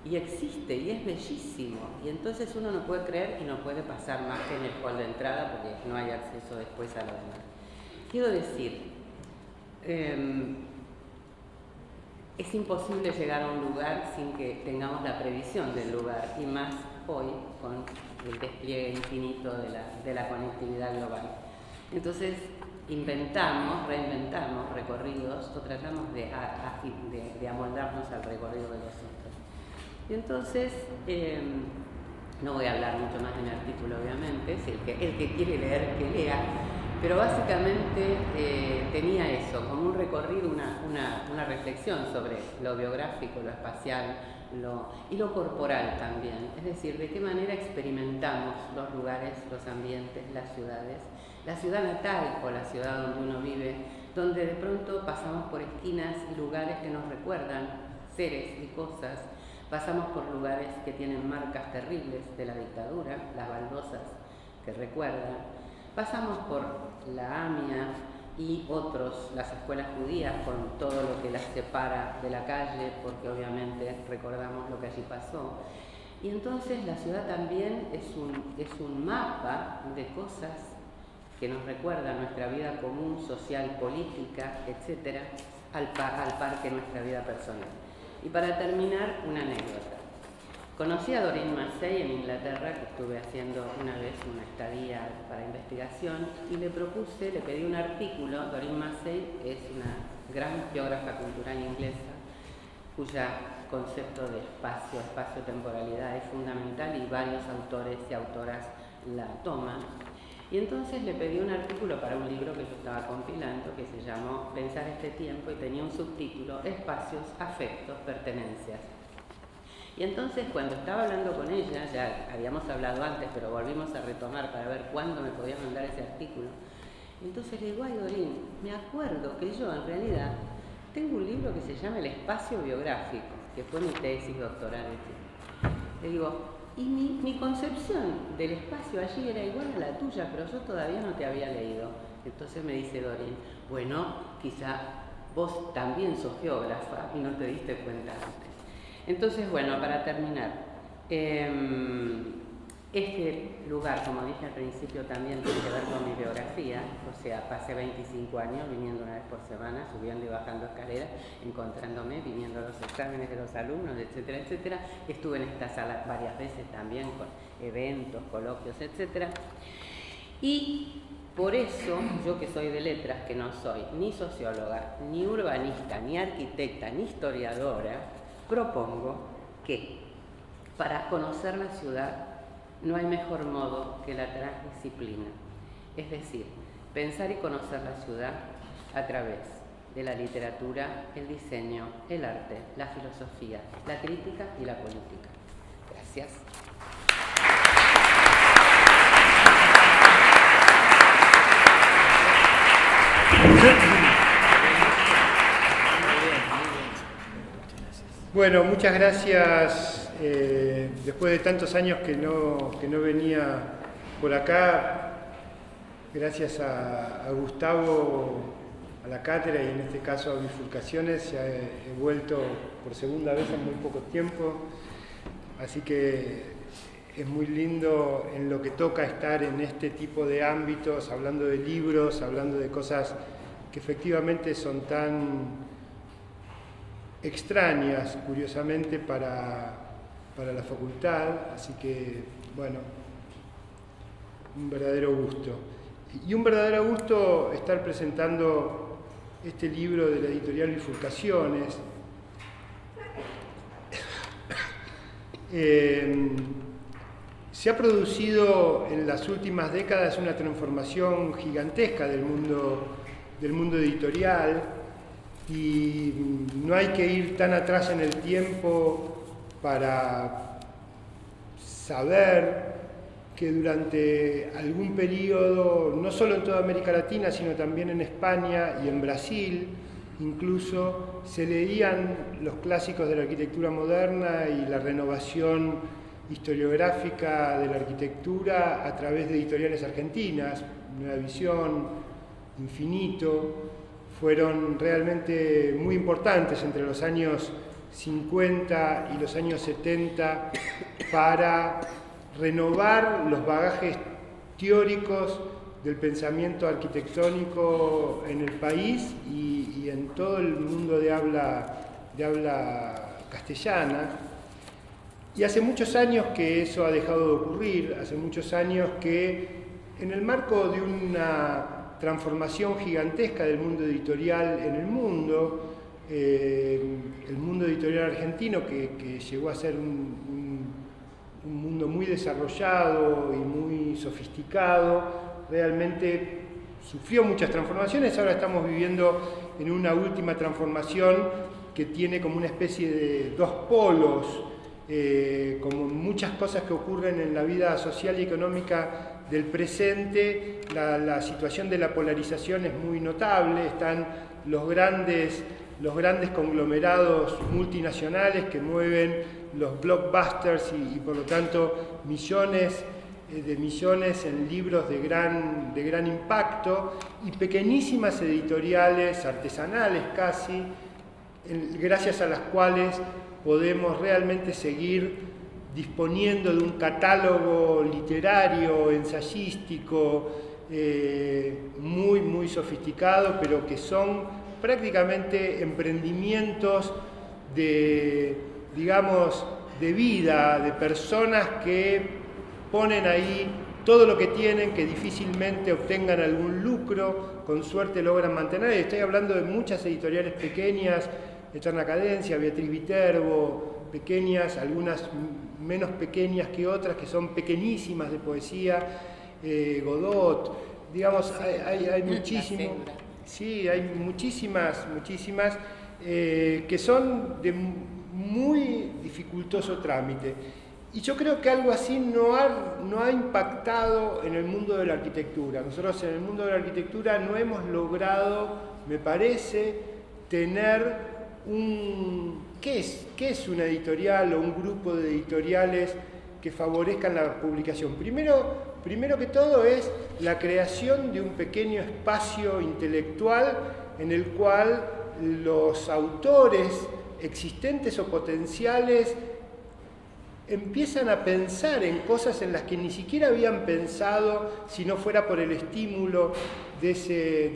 Speaker 5: Y existe, y es bellísimo, y entonces uno no puede creer y no puede pasar más que en el hall de entrada porque no hay acceso después a lo demás. Quiero decir, es imposible llegar a un lugar sin que tengamos la previsión del lugar, y más hoy con el despliegue infinito de la conectividad global. Entonces, reinventamos recorridos o tratamos de amoldarnos al recorrido de los otros. Y entonces, no voy a hablar mucho más de mi artículo, obviamente, si el que quiere leer, que lea, pero básicamente tenía eso, como un recorrido, una reflexión sobre lo biográfico, lo espacial y lo corporal también, es decir, de qué manera experimentamos los lugares, los ambientes, las ciudades, la ciudad natal o la ciudad donde uno vive, donde de pronto pasamos por esquinas y lugares que nos recuerdan seres y cosas. Pasamos por lugares que tienen marcas terribles de la dictadura, las baldosas que recuerdan. Pasamos por la AMIA y las escuelas judías, con todo lo que las separa de la calle, porque obviamente recordamos lo que allí pasó. Y entonces la ciudad también es un mapa de cosas que nos recuerdan nuestra vida común, social, política, etc., al par que nuestra vida personal. Y para terminar, una anécdota. Conocí a Doreen Massey en Inglaterra, que estuve haciendo una vez una estadía para investigación, y le pedí un artículo. Doreen Massey es una gran biógrafa cultural inglesa, cuya concepto de espacio-temporalidad es fundamental y varios autores y autoras la toman. Y entonces le pedí un artículo para un libro que yo estaba compilando que se llamó Pensar este tiempo y tenía un subtítulo Espacios, afectos, pertenencias. Y entonces cuando estaba hablando con ella, ya habíamos hablado antes, pero volvimos a retomar para ver cuándo me podía mandar ese artículo. Entonces le digo, ay Dorín, me acuerdo que yo en realidad tengo un libro que se llama El espacio biográfico, que fue mi tesis doctoral. Le digo, y mi concepción del espacio allí era igual a la tuya, pero yo todavía no te había leído. Entonces me dice Dorín, bueno, quizá vos también sos geógrafa y no te diste cuenta antes. Entonces, bueno, para terminar, este lugar, como dije al principio, también tiene que ver con mi biografía, o sea, pasé 25 años viniendo una vez por semana, subiendo y bajando escaleras, encontrándome, viniendo a los exámenes de los alumnos, etcétera, etcétera. Estuve en esta sala varias veces también con eventos, coloquios, etcétera. Y por eso, yo que soy de letras, que no soy ni socióloga, ni urbanista, ni arquitecta, ni historiadora, propongo que para conocer la ciudad no hay mejor modo que la transdisciplina, es decir, pensar y conocer la ciudad a través de la literatura, el diseño, el arte, la filosofía, la crítica y la política. Gracias.
Speaker 6: Bueno, muchas gracias. Después de tantos años que no venía por acá, gracias a Gustavo, a la cátedra y en este caso a Bifurcaciones, he vuelto por segunda vez en muy poco tiempo, así que es muy lindo en lo que toca estar en este tipo de ámbitos, hablando de libros, hablando de cosas que efectivamente son tan extrañas, curiosamente, para la facultad, así que, bueno, un verdadero gusto. Y un verdadero gusto estar presentando este libro de la editorial Bifurcaciones. Se ha producido en las últimas décadas una transformación gigantesca del mundo editorial y no hay que ir tan atrás en el tiempo para saber que durante algún periodo, no solo en toda América Latina, sino también en España y en Brasil, incluso se leían los clásicos de la arquitectura moderna y la renovación historiográfica de la arquitectura a través de editoriales argentinas, Nueva Visión, Infinito, fueron realmente muy importantes entre los años 50 y los años 70 para renovar los bagajes teóricos del pensamiento arquitectónico en el país y en todo el mundo de habla castellana. Y hace muchos años que eso ha dejado de ocurrir, hace muchos años que en el marco de una transformación gigantesca del mundo editorial en el mundo editorial argentino que llegó a ser un mundo muy desarrollado y muy sofisticado, realmente sufrió muchas transformaciones. Ahora estamos viviendo en una última transformación que tiene como una especie de dos polos, como muchas cosas que ocurren en la vida social y económica del presente. La situación de la polarización es muy notable, están los grandes conglomerados multinacionales que mueven los blockbusters y por lo tanto millones en libros de gran impacto, y pequeñísimas editoriales artesanales casi, gracias a las cuales podemos realmente seguir disponiendo de un catálogo literario, ensayístico, muy, muy sofisticado, pero que son prácticamente emprendimientos de vida, de personas que ponen ahí todo lo que tienen, que difícilmente obtengan algún lucro, con suerte logran mantener. Estoy hablando de muchas editoriales pequeñas Eterna Cadencia, Beatriz Viterbo, pequeñas, algunas menos pequeñas que otras, que son pequeñísimas de poesía, Godot, digamos, hay muchísimas, sí, hay muchísimas que son de muy dificultoso trámite. Y yo creo que algo así no ha impactado en el mundo de la arquitectura. Nosotros en el mundo de la arquitectura no hemos logrado, me parece, tener ¿qué es una editorial o un grupo de editoriales que favorezcan la publicación? Primero que todo es la creación de un pequeño espacio intelectual en el cual los autores existentes o potenciales empiezan a pensar en cosas en las que ni siquiera habían pensado si no fuera por el estímulo de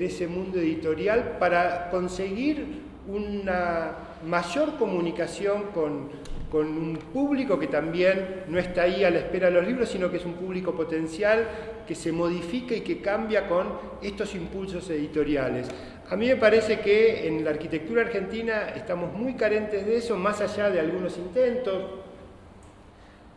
Speaker 6: ese mundo editorial, para conseguir una mayor comunicación con un público que también no está ahí a la espera de los libros, sino que es un público potencial que se modifica y que cambia con estos impulsos editoriales. A mí me parece que en la arquitectura argentina estamos muy carentes de eso, más allá de algunos intentos.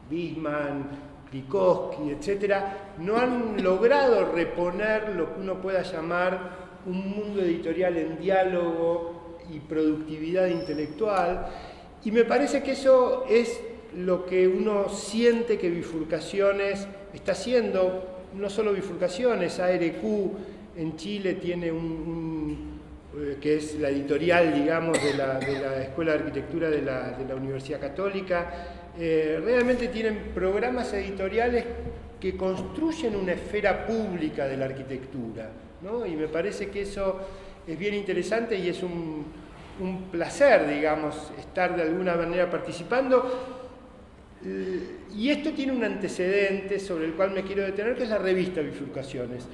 Speaker 6: Bisman, Krikowski, etcétera, no han logrado reponer lo que uno pueda llamar un mundo editorial en diálogo y productividad intelectual, y me parece que eso es lo que uno siente que Bifurcaciones está haciendo. No solo Bifurcaciones, ARQ en Chile tiene que es la editorial, digamos, de la Escuela de Arquitectura de la Universidad Católica. Realmente tienen programas editoriales que construyen una esfera pública de la arquitectura, ¿no? Y me parece que eso es bien interesante y es un placer, digamos, estar de alguna manera participando. Y esto tiene un antecedente sobre el cual me quiero detener, que es la revista Bifurcaciones.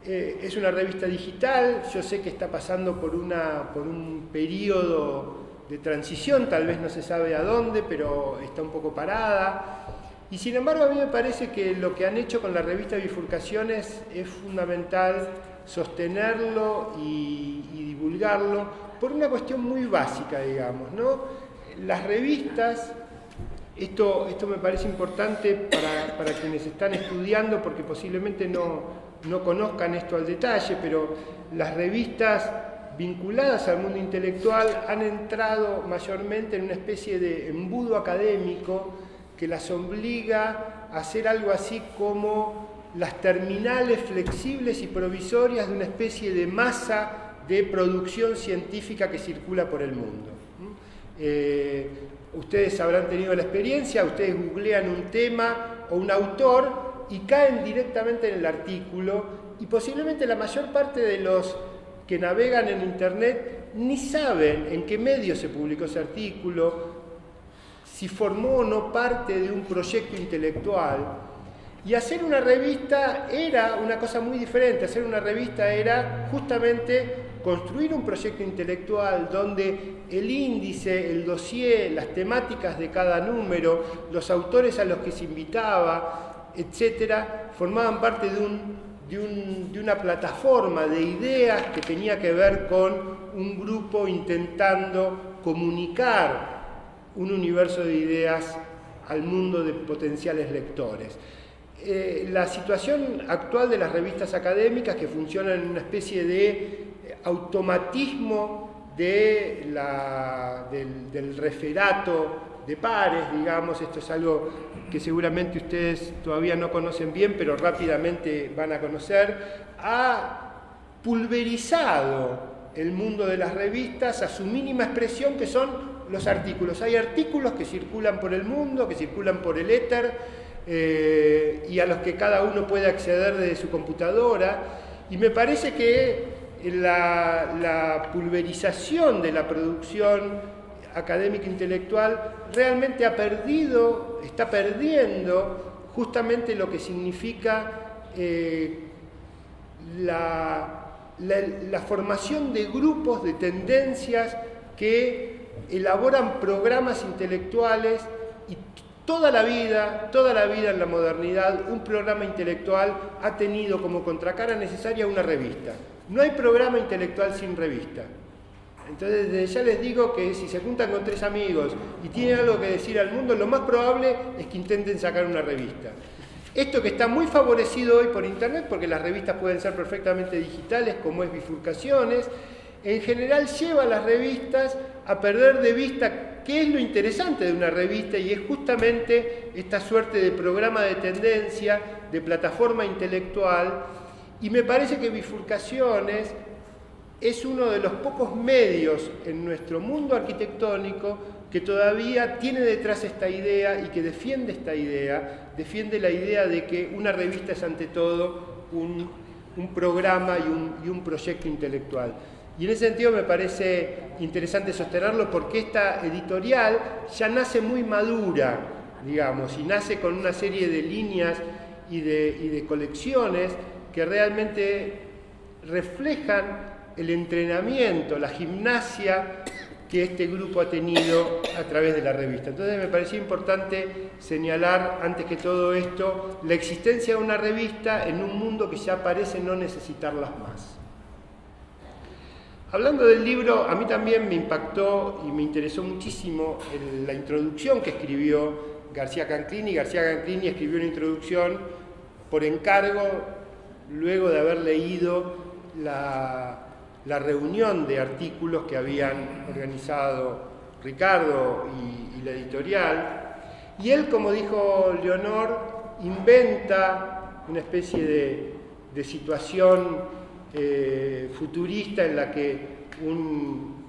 Speaker 6: Es una revista digital, yo sé que está pasando por un periodo de transición, tal vez no se sabe a dónde, pero está un poco parada. Y sin embargo a mí me parece que lo que han hecho con la revista Bifurcaciones es fundamental sostenerlo y divulgarlo por una cuestión muy básica, digamos, ¿no? Las revistas, esto me parece importante para quienes están estudiando, porque posiblemente no conozcan esto al detalle, pero las revistas vinculadas al mundo intelectual han entrado mayormente en una especie de embudo académico que las obliga a hacer algo así como las terminales flexibles y provisorias de una especie de masa de producción científica que circula por el mundo. Ustedes habrán tenido la experiencia, ustedes googlean un tema o un autor y caen directamente en el artículo, y posiblemente la mayor parte de los que navegan en Internet ni saben en qué medio se publicó ese artículo, si formó o no parte de un proyecto intelectual. Y hacer una revista era una cosa muy diferente. Hacer una revista era justamente construir un proyecto intelectual donde el índice, el dossier, las temáticas de cada número, los autores a los que se invitaba, etcétera, formaban parte de una plataforma de ideas que tenía que ver con un grupo intentando comunicar un universo de ideas al mundo de potenciales lectores. La situación actual de las revistas académicas, que funcionan en una especie de automatismo del referato de pares, digamos, esto es algo que seguramente ustedes todavía no conocen bien, pero rápidamente van a conocer, ha pulverizado el mundo de las revistas a su mínima expresión, que son los artículos. Hay artículos que circulan por el mundo, que circulan por el éter, y a los que cada uno puede acceder desde su computadora, y me parece que la pulverización de la producción académica intelectual realmente está perdiendo justamente lo que significa la formación de grupos, de tendencias que elaboran programas intelectuales, y toda la vida en la modernidad un programa intelectual ha tenido como contracara necesaria una revista. No hay programa intelectual sin revista. Entonces, desde ya les digo que si se juntan con 3 amigos y tienen algo que decir al mundo, lo más probable es que intenten sacar una revista. Esto que está muy favorecido hoy por internet, porque las revistas pueden ser perfectamente digitales, como es Bifurcaciones, en general lleva a las revistas a perder de vista qué es lo interesante de una revista, y es justamente esta suerte de programa de tendencia, de plataforma intelectual, y me parece que Bifurcaciones es uno de los pocos medios en nuestro mundo arquitectónico que todavía tiene detrás esta idea y que defiende esta idea, defiende la idea de que una revista es ante todo un programa y un proyecto intelectual. Y en ese sentido me parece interesante sostenerlo, porque esta editorial ya nace muy madura, digamos, y nace con una serie de líneas y de colecciones que realmente reflejan el entrenamiento, la gimnasia que este grupo ha tenido a través de la revista. Entonces me parecía importante señalar, antes que todo esto, la existencia de una revista en un mundo que ya parece no necesitarlas más. Hablando del libro, a mí también me impactó y me interesó muchísimo la introducción que escribió García Canclini. García Canclini escribió una introducción por encargo, luego de haber leído la reunión de artículos que habían organizado Ricardo y la editorial, y él, como dijo Leonor, inventa una especie de situación futurista en la que un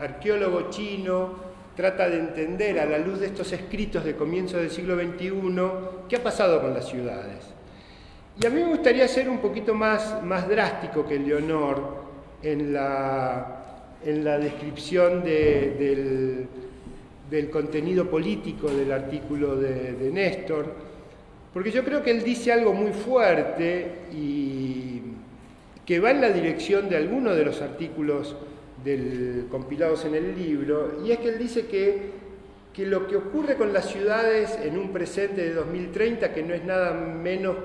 Speaker 6: arqueólogo chino trata de entender, a la luz de estos escritos de comienzo del siglo XXI, qué ha pasado con las ciudades. Y a mí me gustaría ser un poquito más drástico que Leonor en la descripción del contenido político del artículo de Néstor, porque yo creo que él dice algo muy fuerte y que va en la dirección de algunos de los artículos compilados en el libro, y es que él dice que lo que ocurre con las ciudades en un presente de 2030, que no es nada menos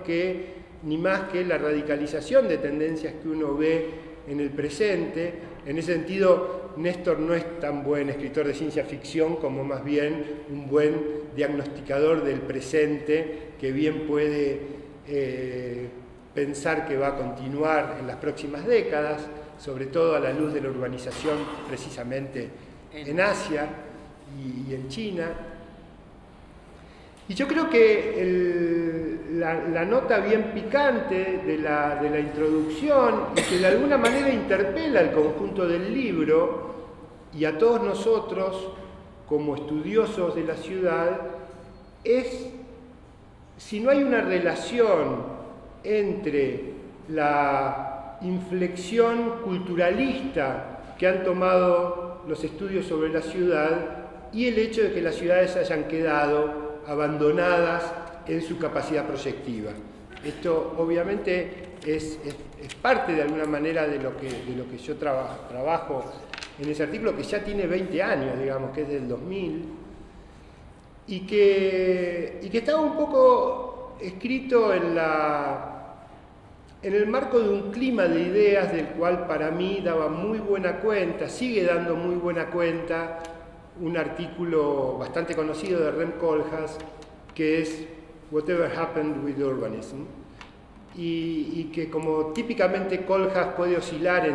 Speaker 6: ni más que la radicalización de tendencias que uno ve en el presente. En ese sentido, Néstor no es tan buen escritor de ciencia ficción como más bien un buen diagnosticador del presente, que bien puede pensar que va a continuar en las próximas décadas, sobre todo a la luz de la urbanización precisamente en Asia y en China. Y yo creo que la nota bien picante de la introducción, y que de alguna manera interpela el conjunto del libro y a todos nosotros como estudiosos de la ciudad, es si no hay una relación entre la inflexión culturalista que han tomado los estudios sobre la ciudad y el hecho de que las ciudades hayan quedado abandonadas en su capacidad proyectiva. Esto obviamente es parte de alguna manera de lo que yo trabajo en ese artículo, que ya tiene 20 años, digamos, que es del 2000, y que estaba un poco escrito en el marco de un clima de ideas del cual para mí daba muy buena cuenta, sigue dando muy buena cuenta, un artículo bastante conocido de Rem Koolhaas, que es Whatever Happened with Urbanism, y que, como típicamente Koolhaas puede oscilar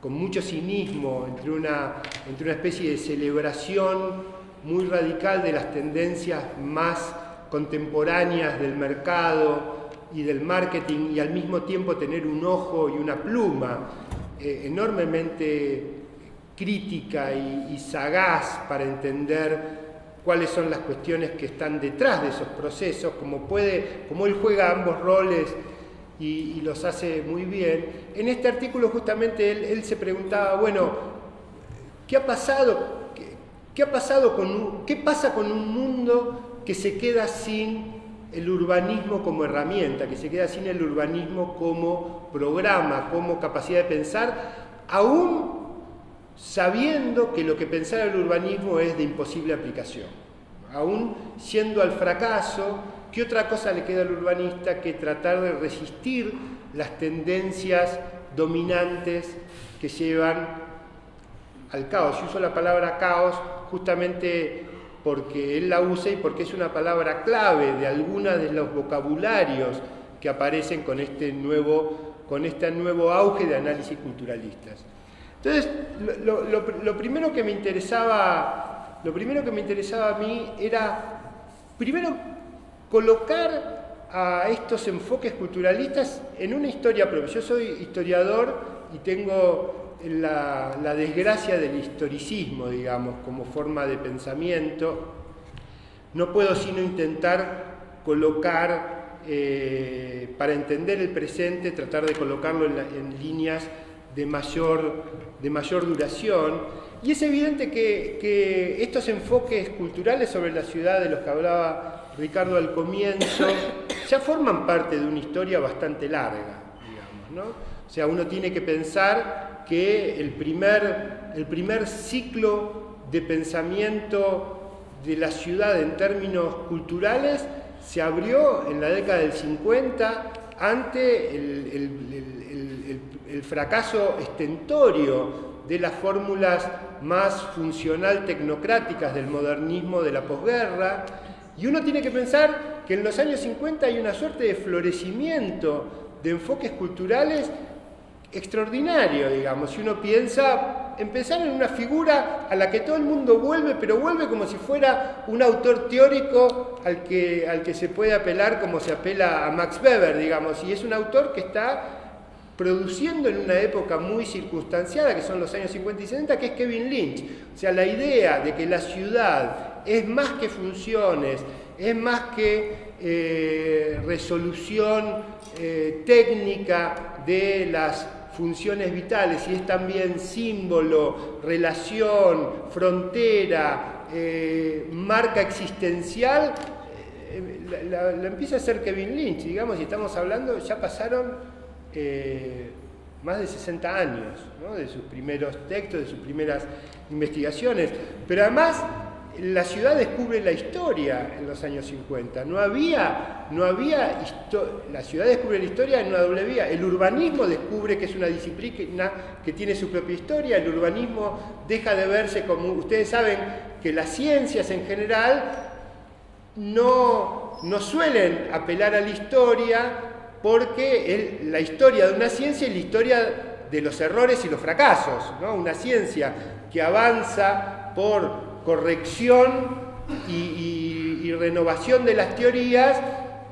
Speaker 6: con mucho cinismo, entre una especie de celebración muy radical de las tendencias más contemporáneas del mercado y del marketing, y al mismo tiempo tener un ojo y una pluma enormemente crítica y sagaz para entender cuáles son las cuestiones que están detrás de esos procesos, como él juega ambos roles y los hace muy bien. En este artículo justamente él se preguntaba, bueno, ¿qué pasa con un mundo que se queda sin el urbanismo como herramienta, que se queda sin el urbanismo como programa, como capacidad de pensar, aún sabiendo que lo que pensara el urbanismo es de imposible aplicación? Aún siendo al fracaso, ¿qué otra cosa le queda al urbanista que tratar de resistir las tendencias dominantes que llevan al caos. Yo uso la palabra caos justamente porque él la usa y porque es una palabra clave de algunos de los vocabularios que aparecen con este nuevo auge de análisis culturalistas. Entonces, lo primero que me interesaba a mí era, primero, colocar a estos enfoques culturalistas en una historia propia. Yo soy historiador y tengo la desgracia del historicismo, digamos, como forma de pensamiento. No puedo sino intentar colocar, para entender el presente, tratar de colocarlo en líneas de mayor duración. Y es evidente que estos enfoques culturales sobre la ciudad de los que hablaba Ricardo al comienzo ya forman parte de una historia bastante larga, digamos, ¿no? O sea, uno tiene que pensar que el primer ciclo de pensamiento de la ciudad en términos culturales se abrió en la década del 50 ante el fracaso estentorio de las fórmulas más funcional tecnocráticas del modernismo de la posguerra, y uno tiene que pensar que en los años 50 hay una suerte de florecimiento de enfoques culturales extraordinario, digamos. Si uno piensa, empezar en una figura a la que todo el mundo vuelve, pero vuelve como si fuera un autor teórico al que se puede apelar como se apela a Max Weber, digamos, y es un autor que está produciendo en una época muy circunstanciada, que son los años 50 y 60, que es Kevin Lynch. O sea, la idea de que la ciudad es más que funciones, es más que resolución técnica de las funciones vitales, y es también símbolo, relación, frontera, marca existencial, la empieza a hacer Kevin Lynch, digamos, y estamos hablando, ya pasaron más de 60 años, ¿no?, de sus primeros textos, de sus primeras investigaciones. Pero además, la ciudad descubre la historia en los años 50. La ciudad descubre la historia en una doble vía. El urbanismo descubre que es una disciplina que tiene su propia historia. El urbanismo deja de verse como... Ustedes saben que las ciencias en general no suelen apelar a la historia, porque la historia de una ciencia es la historia de los errores y los fracasos, ¿no? Una ciencia que avanza por corrección y renovación de las teorías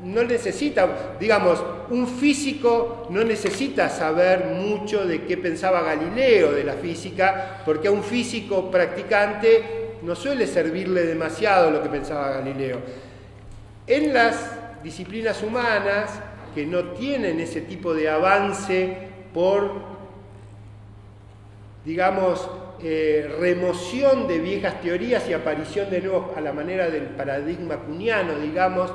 Speaker 6: no necesita, digamos, un físico no necesita saber mucho de qué pensaba Galileo de la física, porque a un físico practicante no suele servirle demasiado lo que pensaba Galileo. En las disciplinas humanas, que no tienen ese tipo de avance por, digamos, remoción de viejas teorías y aparición de nuevos a la manera del paradigma kuhniano, digamos,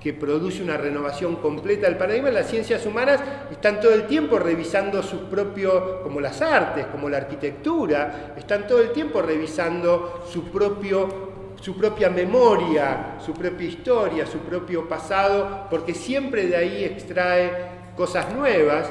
Speaker 6: que produce una renovación completa del paradigma. Las ciencias humanas están todo el tiempo revisando sus propios, como las artes, como la arquitectura, están todo el tiempo revisando su propia memoria, su propia historia, su propio pasado, porque siempre de ahí extrae cosas nuevas.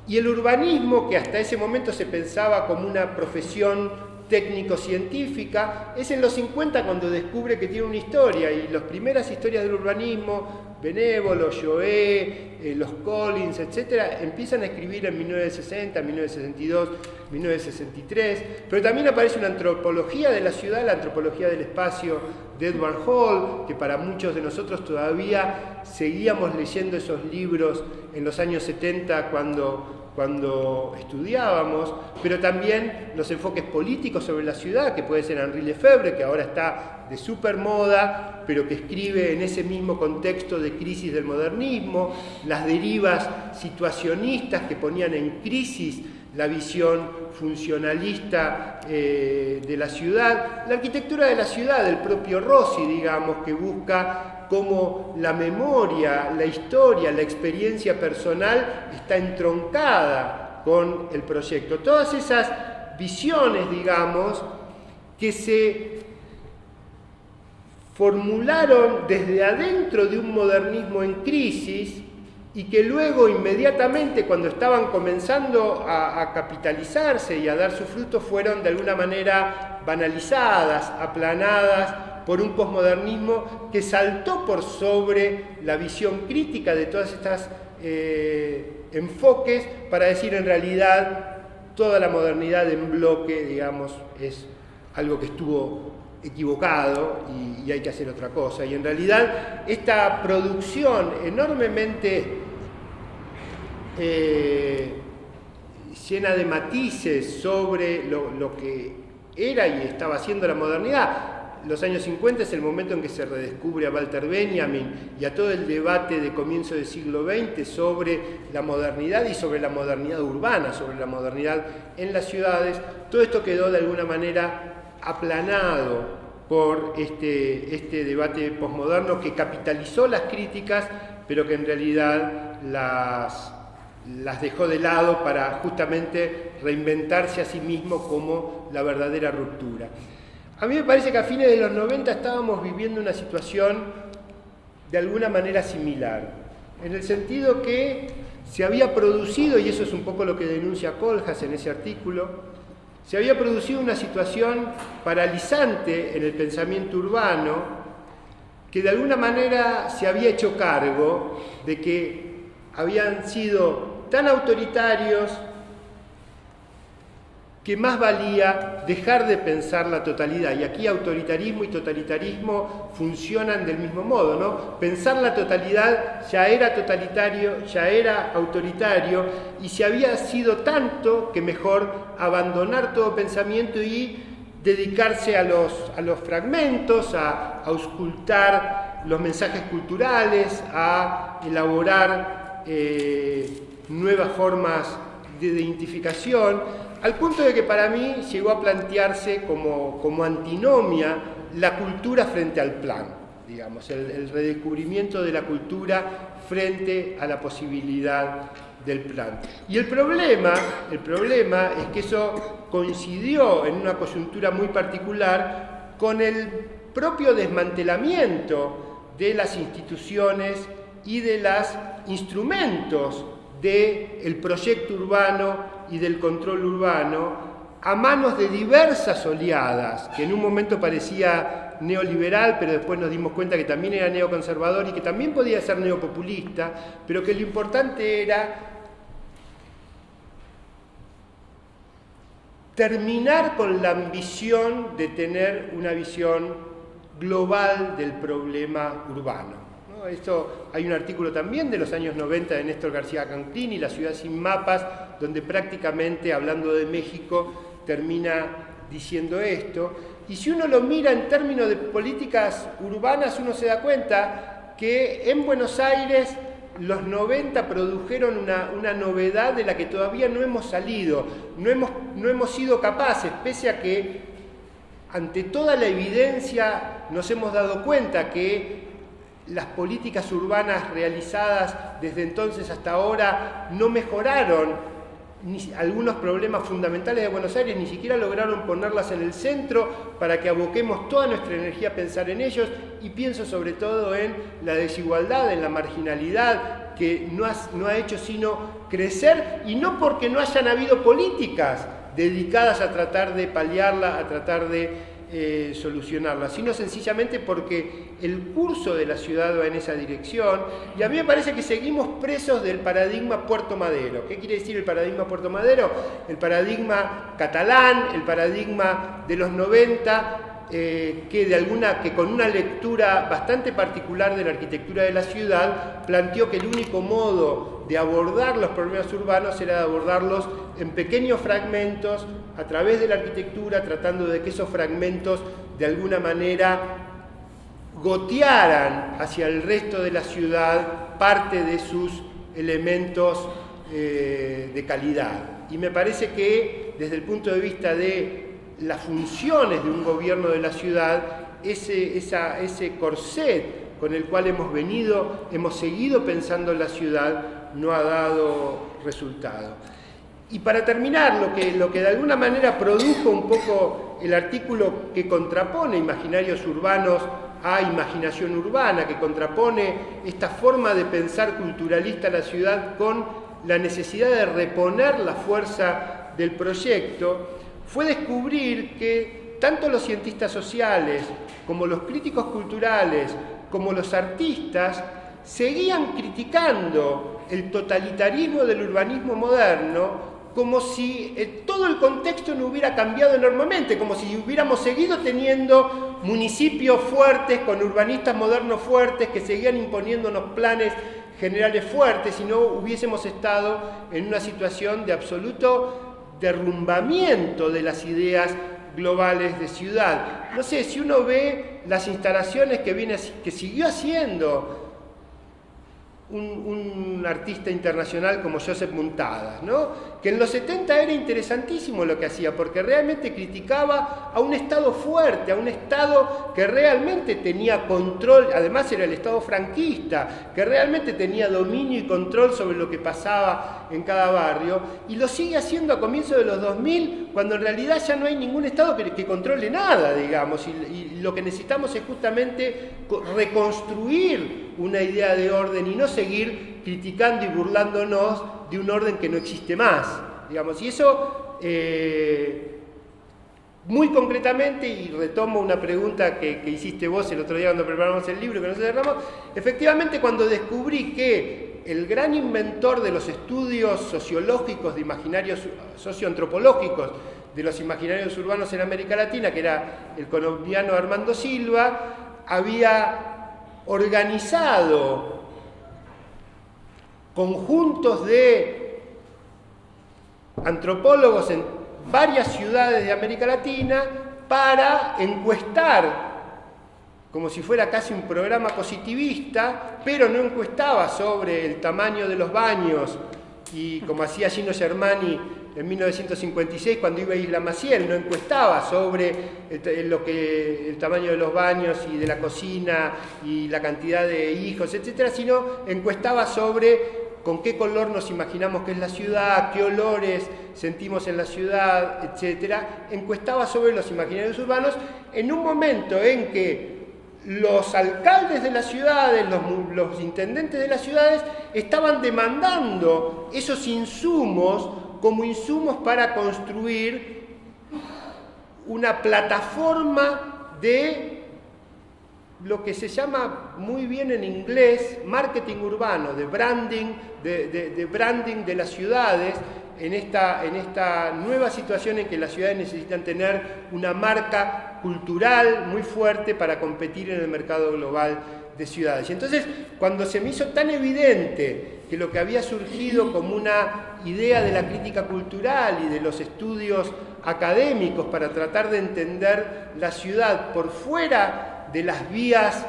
Speaker 6: Y el urbanismo, que hasta ese momento se pensaba como una profesión técnico-científica, es en los 50 cuando descubre que tiene una historia, y las primeras historias del urbanismo, Benévolo, Joé, los Collins, etc., empiezan a escribir en 1960, 1962, 1963, pero también aparece una antropología de la ciudad, la antropología del espacio de Edward Hall, que para muchos de nosotros todavía seguíamos leyendo esos libros en los años 70 cuando estudiábamos, pero también los enfoques políticos sobre la ciudad, que puede ser Henri Lefebvre, que ahora está de súper moda, pero que escribe en ese mismo contexto de crisis del modernismo, las derivas situacionistas que ponían en crisis la visión funcionalista de la ciudad, la arquitectura de la ciudad del propio Rossi, digamos, que busca cómo la memoria, la historia, la experiencia personal está entroncada con el proyecto. Todas esas visiones, digamos, que se formularon desde adentro de un modernismo en crisis, y que luego inmediatamente cuando estaban comenzando a capitalizarse y a dar sus frutos fueron de alguna manera banalizadas, aplanadas por un posmodernismo que saltó por sobre la visión crítica de todas estas enfoques para decir en realidad toda la modernidad en bloque, digamos, es algo que estuvo equivocado y hay que hacer otra cosa. Y en realidad esta producción enormemente llena de matices sobre lo que era y estaba haciendo la modernidad. Los años 50 es el momento en que se redescubre a Walter Benjamin y a todo el debate de comienzo del siglo XX sobre la modernidad y sobre la modernidad urbana, sobre la modernidad en las ciudades. Todo esto quedó de alguna manera aplanado por este debate posmoderno que capitalizó las críticas, pero que en realidad las dejó de lado para justamente reinventarse a sí mismo como la verdadera ruptura. A mí me parece que a fines de los 90 estábamos viviendo una situación de alguna manera similar, en el sentido que se había producido, y eso es un poco lo que denuncia Kohlhaas en ese artículo, se había producido una situación paralizante en el pensamiento urbano que de alguna manera se había hecho cargo de que habían sido tan autoritarios que más valía dejar de pensar la totalidad. Y aquí autoritarismo y totalitarismo funcionan del mismo modo, ¿no? Pensar la totalidad ya era totalitario, ya era autoritario, y se había sido tanto que mejor abandonar todo pensamiento y dedicarse a los fragmentos, a auscultar los mensajes culturales, a elaborar nuevas formas de identificación, al punto de que para mí llegó a plantearse como antinomia la cultura frente al plan, digamos, el redescubrimiento de la cultura frente a la posibilidad del plan. Y el problema es que eso coincidió en una coyuntura muy particular con el propio desmantelamiento de las instituciones y de los instrumentos del proyecto urbano y del control urbano a manos de diversas oleadas, que en un momento parecía neoliberal, pero después nos dimos cuenta que también era neoconservador y que también podía ser neopopulista, pero que lo importante era terminar con la ambición de tener una visión global del problema urbano. Esto, hay un artículo también de los años 90 de Néstor García Canclini, La ciudad sin mapas, donde prácticamente, hablando de México, termina diciendo esto. Y si uno lo mira en términos de políticas urbanas, uno se da cuenta que en Buenos Aires los 90 produjeron una novedad de la que todavía no hemos salido, no hemos sido capaces, pese a que ante toda la evidencia nos hemos dado cuenta que las políticas urbanas realizadas desde entonces hasta ahora no mejoraron algunos problemas fundamentales de Buenos Aires, ni siquiera lograron ponerlas en el centro para que aboquemos toda nuestra energía a pensar en ellos, y pienso sobre todo en la desigualdad, en la marginalidad, que no ha hecho sino crecer, y no porque no hayan habido políticas dedicadas a tratar de paliarla, a tratar de solucionarla, sino sencillamente porque el curso de la ciudad va en esa dirección, y a mí me parece que seguimos presos del paradigma Puerto Madero. ¿Qué quiere decir el paradigma Puerto Madero? El paradigma catalán, el paradigma de los 90, que con una lectura bastante particular de la arquitectura de la ciudad planteó que el único modo de abordar los problemas urbanos era de abordarlos en pequeños fragmentos a través de la arquitectura, tratando de que esos fragmentos de alguna manera gotearan hacia el resto de la ciudad parte de sus elementos de calidad. Y me parece que desde el punto de vista de las funciones de un gobierno de la ciudad, ese corset con el cual hemos seguido pensando en la ciudad, no ha dado resultado. Y para terminar, lo que de alguna manera produjo un poco el artículo que contrapone imaginarios urbanos a imaginación urbana, que contrapone esta forma de pensar culturalista la ciudad con la necesidad de reponer la fuerza del proyecto, fue descubrir que tanto los cientistas sociales como los críticos culturales, como los artistas, seguían criticando el totalitarismo del urbanismo moderno como si todo el contexto no hubiera cambiado enormemente, como si hubiéramos seguido teniendo municipios fuertes, con urbanistas modernos fuertes, que seguían imponiéndonos planes generales fuertes, y no hubiésemos estado en una situación de absoluto derrumbamiento de las ideas globales de ciudad. No sé, si uno ve las instalaciones que siguió haciendo un artista internacional como Joseph Muntadas, ¿no? Que en los 70 era interesantísimo lo que hacía, porque realmente criticaba a un Estado fuerte, a un Estado que realmente tenía control, además era el Estado franquista, que realmente tenía dominio y control sobre lo que pasaba en cada barrio, y lo sigue haciendo a comienzos de los 2000, cuando en realidad ya no hay ningún Estado que controle nada, digamos, y lo que necesitamos es justamente reconstruir una idea de orden y no seguir criticando y burlándonos de un orden que no existe más, digamos. Y eso, muy concretamente, y retomo una pregunta que hiciste vos el otro día cuando preparamos el libro, que no cerramos, efectivamente cuando descubrí que el gran inventor de los estudios sociológicos de imaginarios socioantropológicos de los imaginarios urbanos en América Latina, que era el colombiano Armando Silva, había organizado conjuntos de antropólogos en varias ciudades de América Latina para encuestar, como si fuera casi un programa positivista, pero no encuestaba sobre el tamaño de los baños, y como hacía Gino Germani en 1956 cuando iba a Isla Maciel, no encuestaba sobre el tamaño de los baños y de la cocina y la cantidad de hijos, etcétera, sino encuestaba sobre con qué color nos imaginamos que es la ciudad, qué olores sentimos en la ciudad, etcétera. Encuestaba sobre los imaginarios urbanos en un momento en que los alcaldes de las ciudades, los intendentes de las ciudades estaban demandando esos insumos como insumos para construir una plataforma de lo que se llama muy bien en inglés marketing urbano, de branding, de branding de las ciudades, en esta nueva situación en que las ciudades necesitan tener una marca cultural muy fuerte para competir en el mercado global de ciudades. Y entonces, cuando se me hizo tan evidente que lo que había surgido como una idea de la crítica cultural y de los estudios académicos para tratar de entender la ciudad por fuera de las vías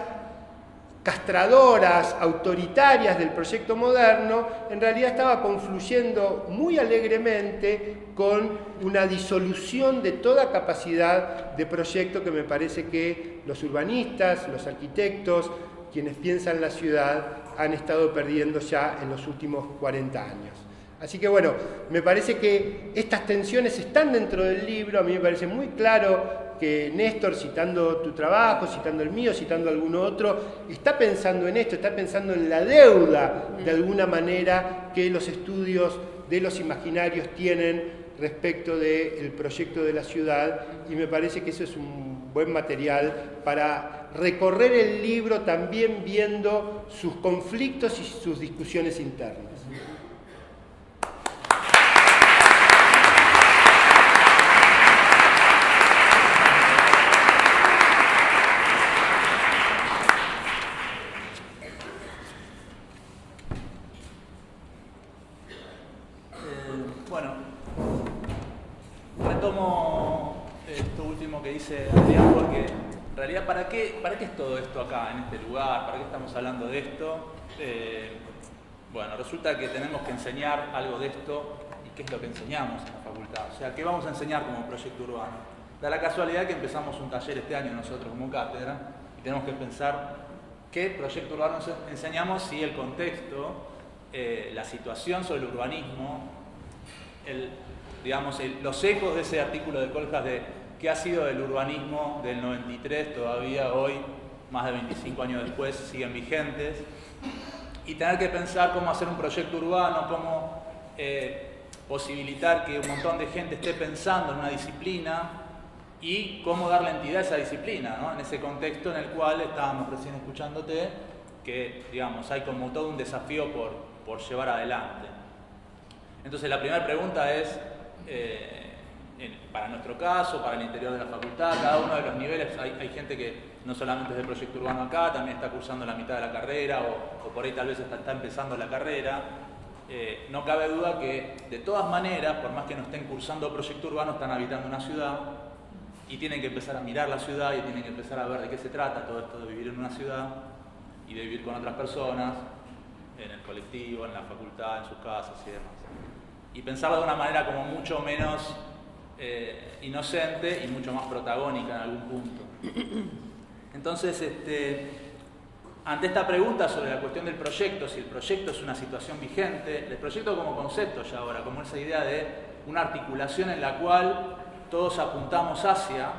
Speaker 6: castradoras, autoritarias del proyecto moderno, en realidad estaba confluyendo muy alegremente con una disolución de toda capacidad de proyecto que me parece que los urbanistas, los arquitectos, quienes piensan la ciudad, han estado perdiendo ya en los últimos 40 años. Así que bueno, me parece que estas tensiones están dentro del libro. A mí me parece muy claro que Néstor, citando tu trabajo, citando el mío, citando alguno otro, está pensando en esto, está pensando en la deuda, de alguna manera, que los estudios de los imaginarios tienen respecto del proyecto de la ciudad, y me parece que eso es un buen material para recorrer el libro también viendo sus conflictos y sus discusiones internas.
Speaker 1: Retomo esto último que dice Adrián, porque en realidad ¿para qué es todo esto acá, en este lugar? ¿Para qué estamos hablando de esto? Bueno, resulta que tenemos que enseñar algo de esto, y qué es lo que enseñamos en la facultad. O sea, ¿qué vamos a enseñar como proyecto urbano? Da la casualidad que empezamos un taller este año nosotros como cátedra, y tenemos que pensar qué proyecto urbano enseñamos si el contexto, la situación sobre el urbanismo, los ecos de ese artículo de Kohlhaas qué ha sido del urbanismo del 93, todavía hoy, más de 25 años después, siguen vigentes, y tener que pensar cómo hacer un proyecto urbano, cómo posibilitar que un montón de gente esté pensando en una disciplina y cómo darle entidad a esa disciplina, ¿no? En ese contexto en el cual estábamos recién escuchándote, que digamos, hay como todo un desafío por llevar adelante. Entonces la primera pregunta es, para nuestro caso, para el interior de la facultad, cada uno de los niveles, hay gente que no solamente es de proyecto urbano acá, también está cursando la mitad de la carrera o por ahí tal vez está empezando la carrera. No cabe duda que de todas maneras, por más que no estén cursando proyecto urbano, están habitando una ciudad y tienen que empezar a mirar la ciudad y tienen que empezar a ver de qué se trata todo esto de vivir en una ciudad y de vivir con otras personas, en el colectivo, en la facultad, en sus casas y demás. Y pensarlo de una manera como mucho menos inocente y mucho más protagónica en algún punto. Entonces, ante esta pregunta sobre la cuestión del proyecto, si el proyecto es una situación vigente, el proyecto como concepto ya ahora, como esa idea de una articulación en la cual todos apuntamos hacia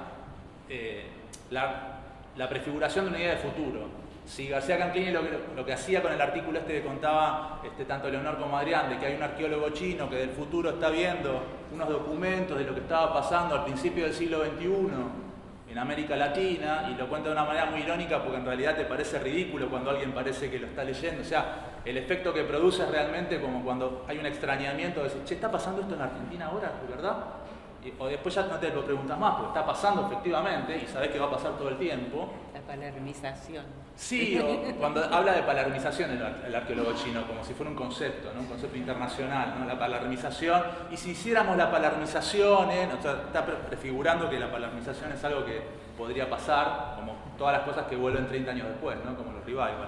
Speaker 1: la prefiguración de una idea de futuro. Si García Canclini lo que hacía con el artículo que contaba tanto Leonor como Adrián, de que hay un arqueólogo chino que del futuro está viendo unos documentos de lo que estaba pasando al principio del siglo XXI en América Latina, y lo cuenta de una manera muy irónica porque en realidad te parece ridículo cuando alguien parece que lo está leyendo. O sea, el efecto que produce es realmente como cuando hay un extrañamiento de decir, che, ¿está pasando esto en Argentina ahora, de verdad? O después ya no te lo preguntas más, porque está pasando efectivamente y sabés que va a pasar todo el tiempo.
Speaker 5: La palermización.
Speaker 1: Sí, o cuando habla de palermización el arqueólogo chino, como si fuera un concepto, ¿no? Un concepto internacional, ¿no? La palermización. Y si hiciéramos la palermización, o sea, está prefigurando que la palermización es algo que podría pasar, como todas las cosas que vuelven 30 años después, ¿no? Como los revival.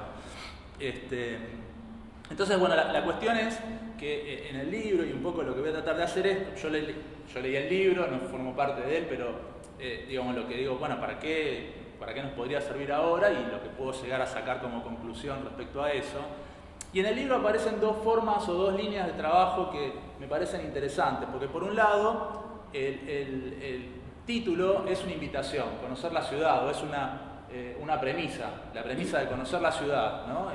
Speaker 1: Entonces, bueno, la cuestión es que en el libro, y un poco lo que voy a tratar de hacer es, yo leí el libro, no formo parte de él, pero digamos lo que digo, bueno, ¿para qué nos podría servir ahora? Y lo que puedo llegar a sacar como conclusión respecto a eso. Y en el libro aparecen dos formas o dos líneas de trabajo que me parecen interesantes, porque por un lado, el título es una invitación, conocer la ciudad, o es una premisa, la premisa de conocer la ciudad, ¿no?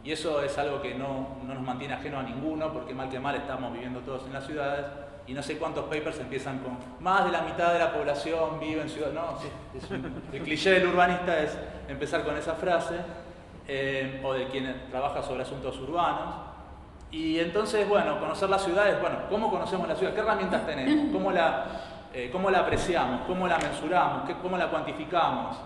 Speaker 1: Y eso es algo que no nos mantiene ajeno a ninguno, porque mal que mal estamos viviendo todos en las ciudades, y no sé cuántos papers empiezan con más de la mitad de la población vive en ciudades. No, sí, el cliché del urbanista es empezar con esa frase, o de quien trabaja sobre asuntos urbanos. Y entonces, bueno, conocer las ciudades, bueno, ¿cómo conocemos la ciudad? ¿Qué herramientas tenemos? ¿Cómo la apreciamos? ¿Cómo la mensuramos? ¿Cómo la cuantificamos?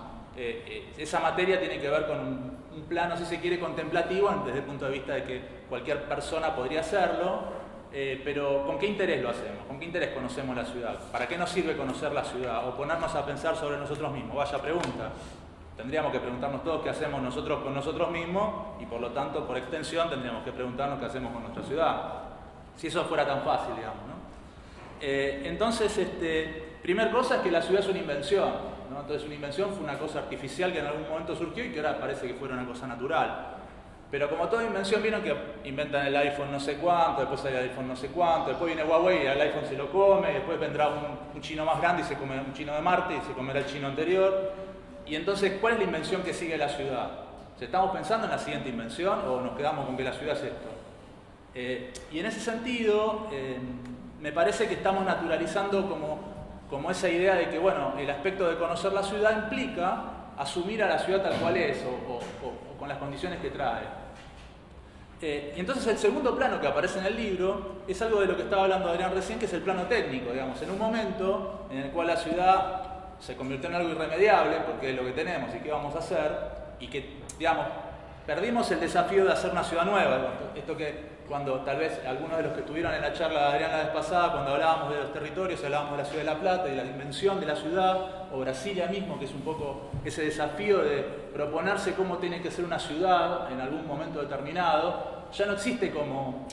Speaker 1: Esa materia tiene que ver con un plano, si se quiere, contemplativo, desde el punto de vista de que cualquier persona podría hacerlo, pero ¿con qué interés lo hacemos? ¿Con qué interés conocemos la ciudad? ¿Para qué nos sirve conocer la ciudad? O ponernos a pensar sobre nosotros mismos. Vaya pregunta. Tendríamos que preguntarnos todos qué hacemos nosotros con nosotros mismos, y por lo tanto, por extensión, tendríamos que preguntarnos qué hacemos con nuestra ciudad. Si eso fuera tan fácil, digamos, ¿no? Entonces, primer cosa es que la ciudad es una invención, ¿no? Entonces una invención fue una cosa artificial que en algún momento surgió y que ahora parece que fuera una cosa natural. Pero como toda invención, vieron que inventan el iPhone no sé cuánto, después sale el iPhone no sé cuánto, después viene Huawei y el iPhone se lo come, y después vendrá un chino más grande y se come un chino de Marte y se comerá el chino anterior. Y entonces, ¿cuál es la invención que sigue la ciudad? ¿Estamos pensando en la siguiente invención o nos quedamos con que la ciudad es esto? Y en ese sentido, me parece que estamos naturalizando como esa idea de que, bueno, el aspecto de conocer la ciudad implica asumir a la ciudad tal cual es o con las condiciones que trae. Y entonces el segundo plano que aparece en el libro es algo de lo que estaba hablando Adrián recién, que es el plano técnico, digamos, en un momento en el cual la ciudad se convirtió en algo irremediable, porque es lo que tenemos y qué vamos a hacer, y que, digamos, perdimos el desafío de hacer una ciudad nueva. Esto que cuando tal vez algunos de los que estuvieron en la charla de Adrián la vez pasada, cuando hablábamos de los territorios, hablábamos de la ciudad de La Plata y la dimensión de la ciudad, o Brasilia mismo, que es un poco ese desafío de proponerse cómo tiene que ser una ciudad en algún momento determinado, ya no existe como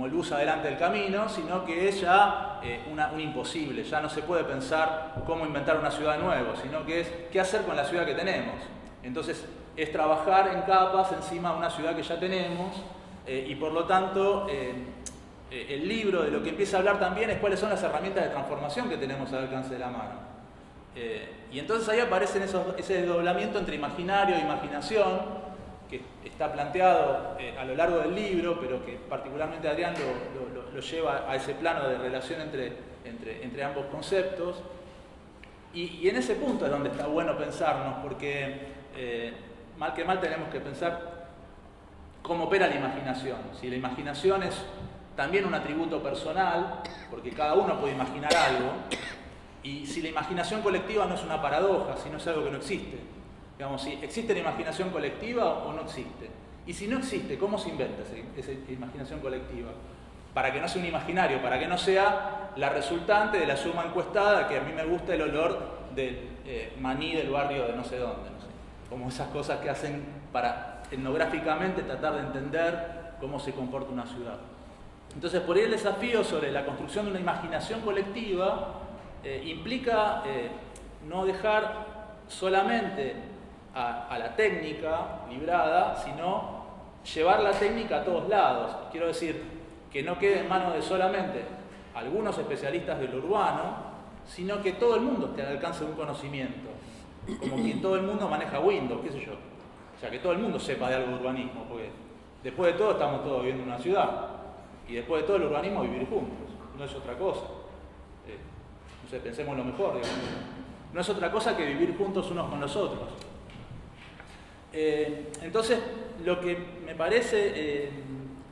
Speaker 1: luz adelante del camino, sino que es ya un imposible. Ya no se puede pensar cómo inventar una ciudad de nuevo, sino que es qué hacer con la ciudad que tenemos. Entonces es trabajar en capas encima de una ciudad que ya tenemos, y por lo tanto el libro de lo que empieza a hablar también es cuáles son las herramientas de transformación que tenemos al alcance de la mano. Y entonces ahí aparece ese desdoblamiento entre imaginario e imaginación, que está planteado a lo largo del libro, pero que particularmente Adrián lo lleva a ese plano de relación entre ambos conceptos. Y en ese punto es donde está bueno pensarnos, porque mal que mal tenemos que pensar cómo opera la imaginación. Si la imaginación es también un atributo personal, porque cada uno puede imaginar algo, y si la imaginación colectiva no es una paradoja, sino es algo que no existe. Digamos, si existe la imaginación colectiva o no existe. Y si no existe, ¿cómo se inventa esa imaginación colectiva? Para que no sea un imaginario, para que no sea la resultante de la suma encuestada, que a mí me gusta el olor del maní del barrio de no sé dónde, no sé. Como esas cosas que hacen para etnográficamente tratar de entender cómo se comporta una ciudad. Entonces, por ahí el desafío sobre la construcción de una imaginación colectiva implica no dejar solamente a la técnica librada, sino llevar la técnica a todos lados. Quiero decir, que no quede en manos de solamente algunos especialistas de lo urbano, sino que todo el mundo esté al alcance de un conocimiento. Como que todo el mundo maneja Windows, qué sé yo. O sea, que todo el mundo sepa de algo de urbanismo, porque después de todo estamos todos viviendo en una ciudad. Y después de todo el urbanismo es vivir juntos, no es otra cosa. No sé, pensemos lo mejor, digamos. No es otra cosa que vivir juntos unos con los otros. Entonces, lo que me parece,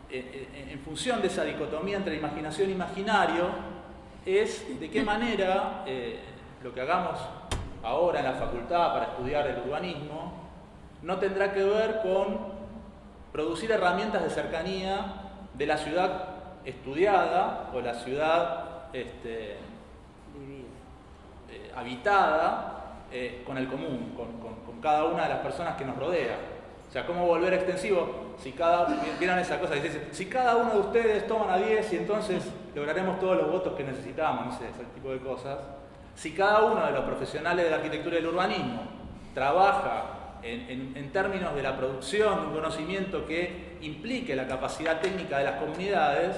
Speaker 1: en función de esa dicotomía entre imaginación e imaginario, es de qué manera lo que hagamos ahora en la facultad para estudiar el urbanismo no tendrá que ver con producir herramientas de cercanía de la ciudad estudiada o la ciudad habitada con el común, con cada una de las personas que nos rodea. O sea, cómo volver extensivo, vieron esa cosa que dice, si cada uno de ustedes toman a 10 y entonces lograremos todos los votos que necesitamos, no sé, ese tipo de cosas. Si cada uno de los profesionales de la arquitectura y del urbanismo trabaja en términos de la producción de un conocimiento que implique la capacidad técnica de las comunidades,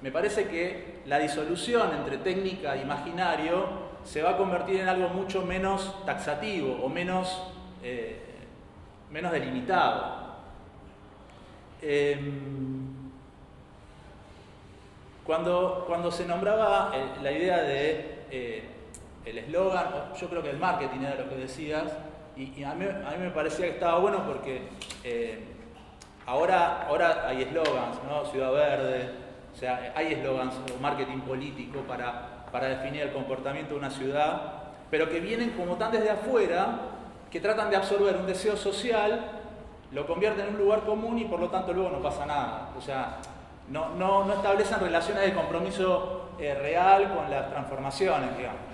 Speaker 1: me parece que la disolución entre técnica e imaginario se va a convertir en algo mucho menos taxativo o menos delimitado. Cuando se nombraba la idea de el eslogan, yo creo que el marketing era lo que decías, y a mí me parecía que estaba bueno porque ahora hay eslogans, ¿no? Ciudad Verde, o sea, hay eslogans o marketing político para definir el comportamiento de una ciudad, pero que vienen como tan desde afuera, que tratan de absorber un deseo social, lo convierten en un lugar común y por lo tanto luego no pasa nada. O sea, no establecen relaciones de compromiso real con las transformaciones, digamos.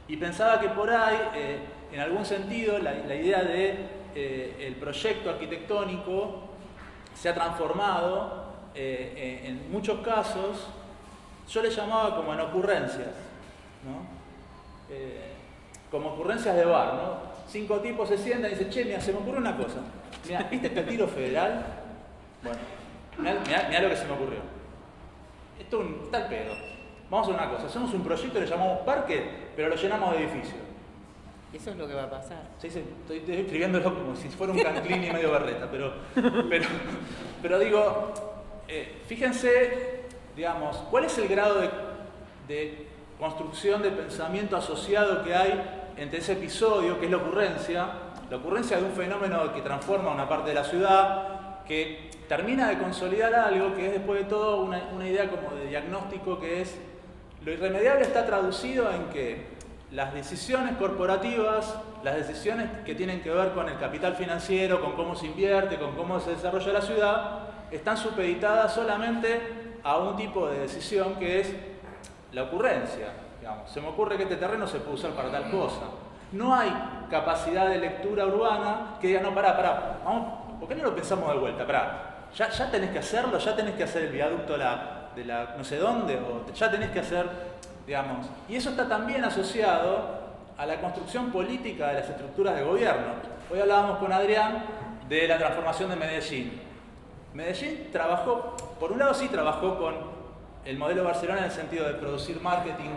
Speaker 1: Y pensaba que por ahí, en algún sentido, la idea de el proyecto arquitectónico se ha transformado en muchos casos, yo le llamaba como en ocurrencias, ¿no? Como ocurrencias de bar, ¿no? 5 tipos se sientan y dicen, che, mira, se me ocurre una cosa. Mira, ¿viste este tiro federal? Bueno, mirá lo que se me ocurrió. Esto es un tal pedo. Vamos a hacer una cosa, hacemos un proyecto, le llamamos parque, pero lo llenamos de edificios.
Speaker 5: Eso es lo que va a pasar.
Speaker 1: Sí, estoy escribiéndolo como si fuera un Canclini medio berreta, pero digo, fíjense, digamos, ¿cuál es el grado de construcción de pensamiento asociado que hay entre ese episodio, que es la ocurrencia de un fenómeno que transforma una parte de la ciudad, que termina de consolidar algo que es después de todo una idea como de diagnóstico, que es lo irremediable está traducido en que las decisiones corporativas, las decisiones que tienen que ver con el capital financiero, con cómo se invierte, con cómo se desarrolla la ciudad, están supeditadas solamente a un tipo de decisión que es la ocurrencia. Digamos, se me ocurre que este terreno se puede usar para tal cosa. No hay capacidad de lectura urbana que diga, no, pará, vamos, ¿por qué no lo pensamos de vuelta? Pará, ya tenés que hacerlo, ya tenés que hacer el viaducto de la no sé dónde, o ya tenés que hacer, digamos. Y eso está también asociado a la construcción política de las estructuras de gobierno. Hoy hablábamos con Adrián de la transformación de Medellín. Medellín trabajó, por un lado sí trabajó con el modelo Barcelona en el sentido de producir marketing,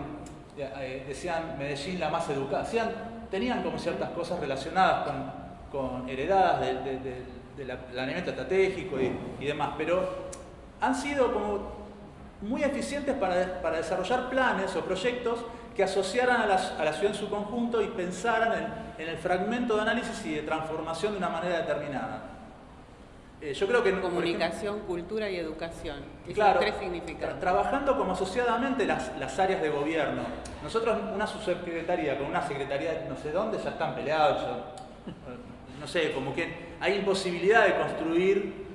Speaker 1: decían Medellín la más educada, tenían como ciertas cosas relacionadas con heredadas del planeamiento estratégico y demás, pero han sido como muy eficientes para desarrollar planes o proyectos que asociaran a la ciudad en su conjunto y pensaran en el fragmento de análisis y de transformación de una manera determinada. Yo creo que
Speaker 5: comunicación, cultura y educación. Esos
Speaker 1: claro,
Speaker 5: tres significados.
Speaker 1: Trabajando como asociadamente las áreas de gobierno. Nosotros, una subsecretaría con una secretaría no sé dónde, ya están peleados. No sé, como que hay imposibilidad de construir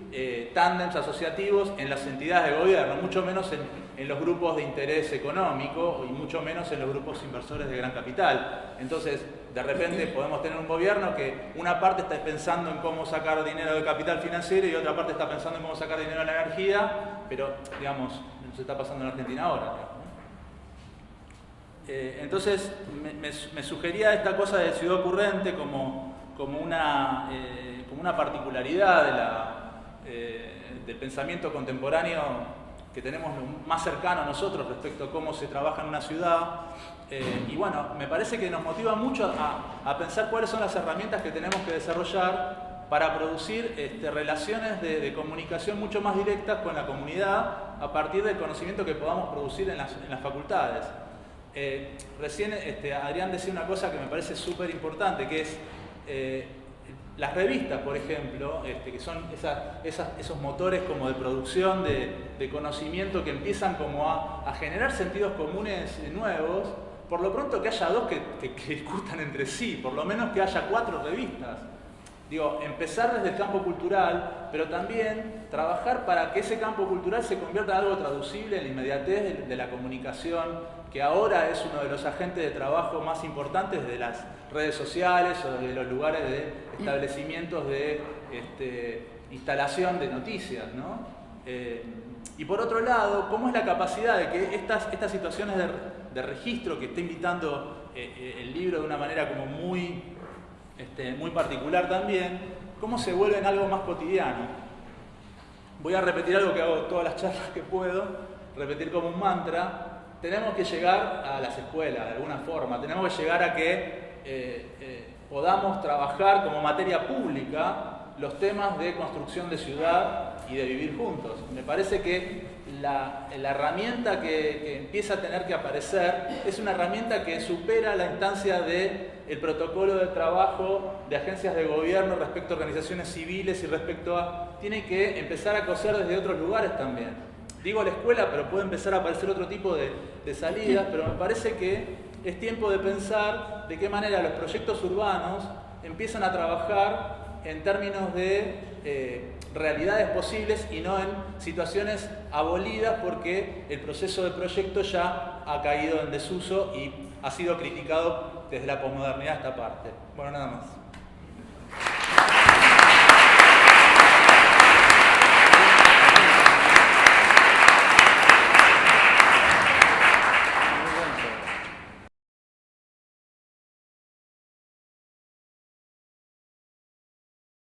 Speaker 1: tándems asociativos en las entidades de gobierno, mucho menos en los grupos de interés económico y mucho menos en los grupos inversores de gran capital. Entonces, de repente podemos tener un gobierno que una parte está pensando en cómo sacar dinero del capital financiero y otra parte está pensando en cómo sacar dinero de la energía, pero, digamos, se está pasando en Argentina ahora, ¿no? Entonces, me sugería esta cosa de ciudad ocurrente como una particularidad del pensamiento contemporáneo que tenemos más cercano a nosotros respecto a cómo se trabaja en una ciudad. Y bueno, me parece que nos motiva mucho a pensar cuáles son las herramientas que tenemos que desarrollar para producir relaciones de comunicación mucho más directas con la comunidad a partir del conocimiento que podamos producir en las facultades. Recién Adrián decía una cosa que me parece súper importante, que es las revistas, por ejemplo, que son esos motores como de producción de conocimiento que empiezan como a generar sentidos comunes nuevos. Por lo pronto que haya dos que discutan entre sí, por lo menos que haya 4 revistas. Digo, empezar desde el campo cultural, pero también trabajar para que ese campo cultural se convierta en algo traducible en la inmediatez de la comunicación, que ahora es uno de los agentes de trabajo más importantes de las redes sociales o de los lugares de establecimientos de instalación de noticias, ¿no? Y por otro lado, ¿cómo es la capacidad de que estas situaciones de registro que está invitando el libro de una manera como muy particular también, cómo se vuelven algo más cotidiano? Voy a repetir algo que hago todas las charlas que puedo, repetir como un mantra. Tenemos que llegar a las escuelas de alguna forma, tenemos que llegar a que podamos trabajar como materia pública los temas de construcción de ciudad y de vivir juntos. Me parece que la herramienta que empieza a tener que aparecer es una herramienta que supera la instancia del protocolo de trabajo de agencias de gobierno respecto a organizaciones civiles y respecto a... Tiene que empezar a coser desde otros lugares también. Digo la escuela, pero puede empezar a aparecer otro tipo de salidas, pero me parece que es tiempo de pensar de qué manera los proyectos urbanos empiezan a trabajar en términos de realidades posibles y no en situaciones abolidas porque el proceso de proyecto ya ha caído en desuso y ha sido criticado desde la posmodernidad esta parte. Bueno, nada más.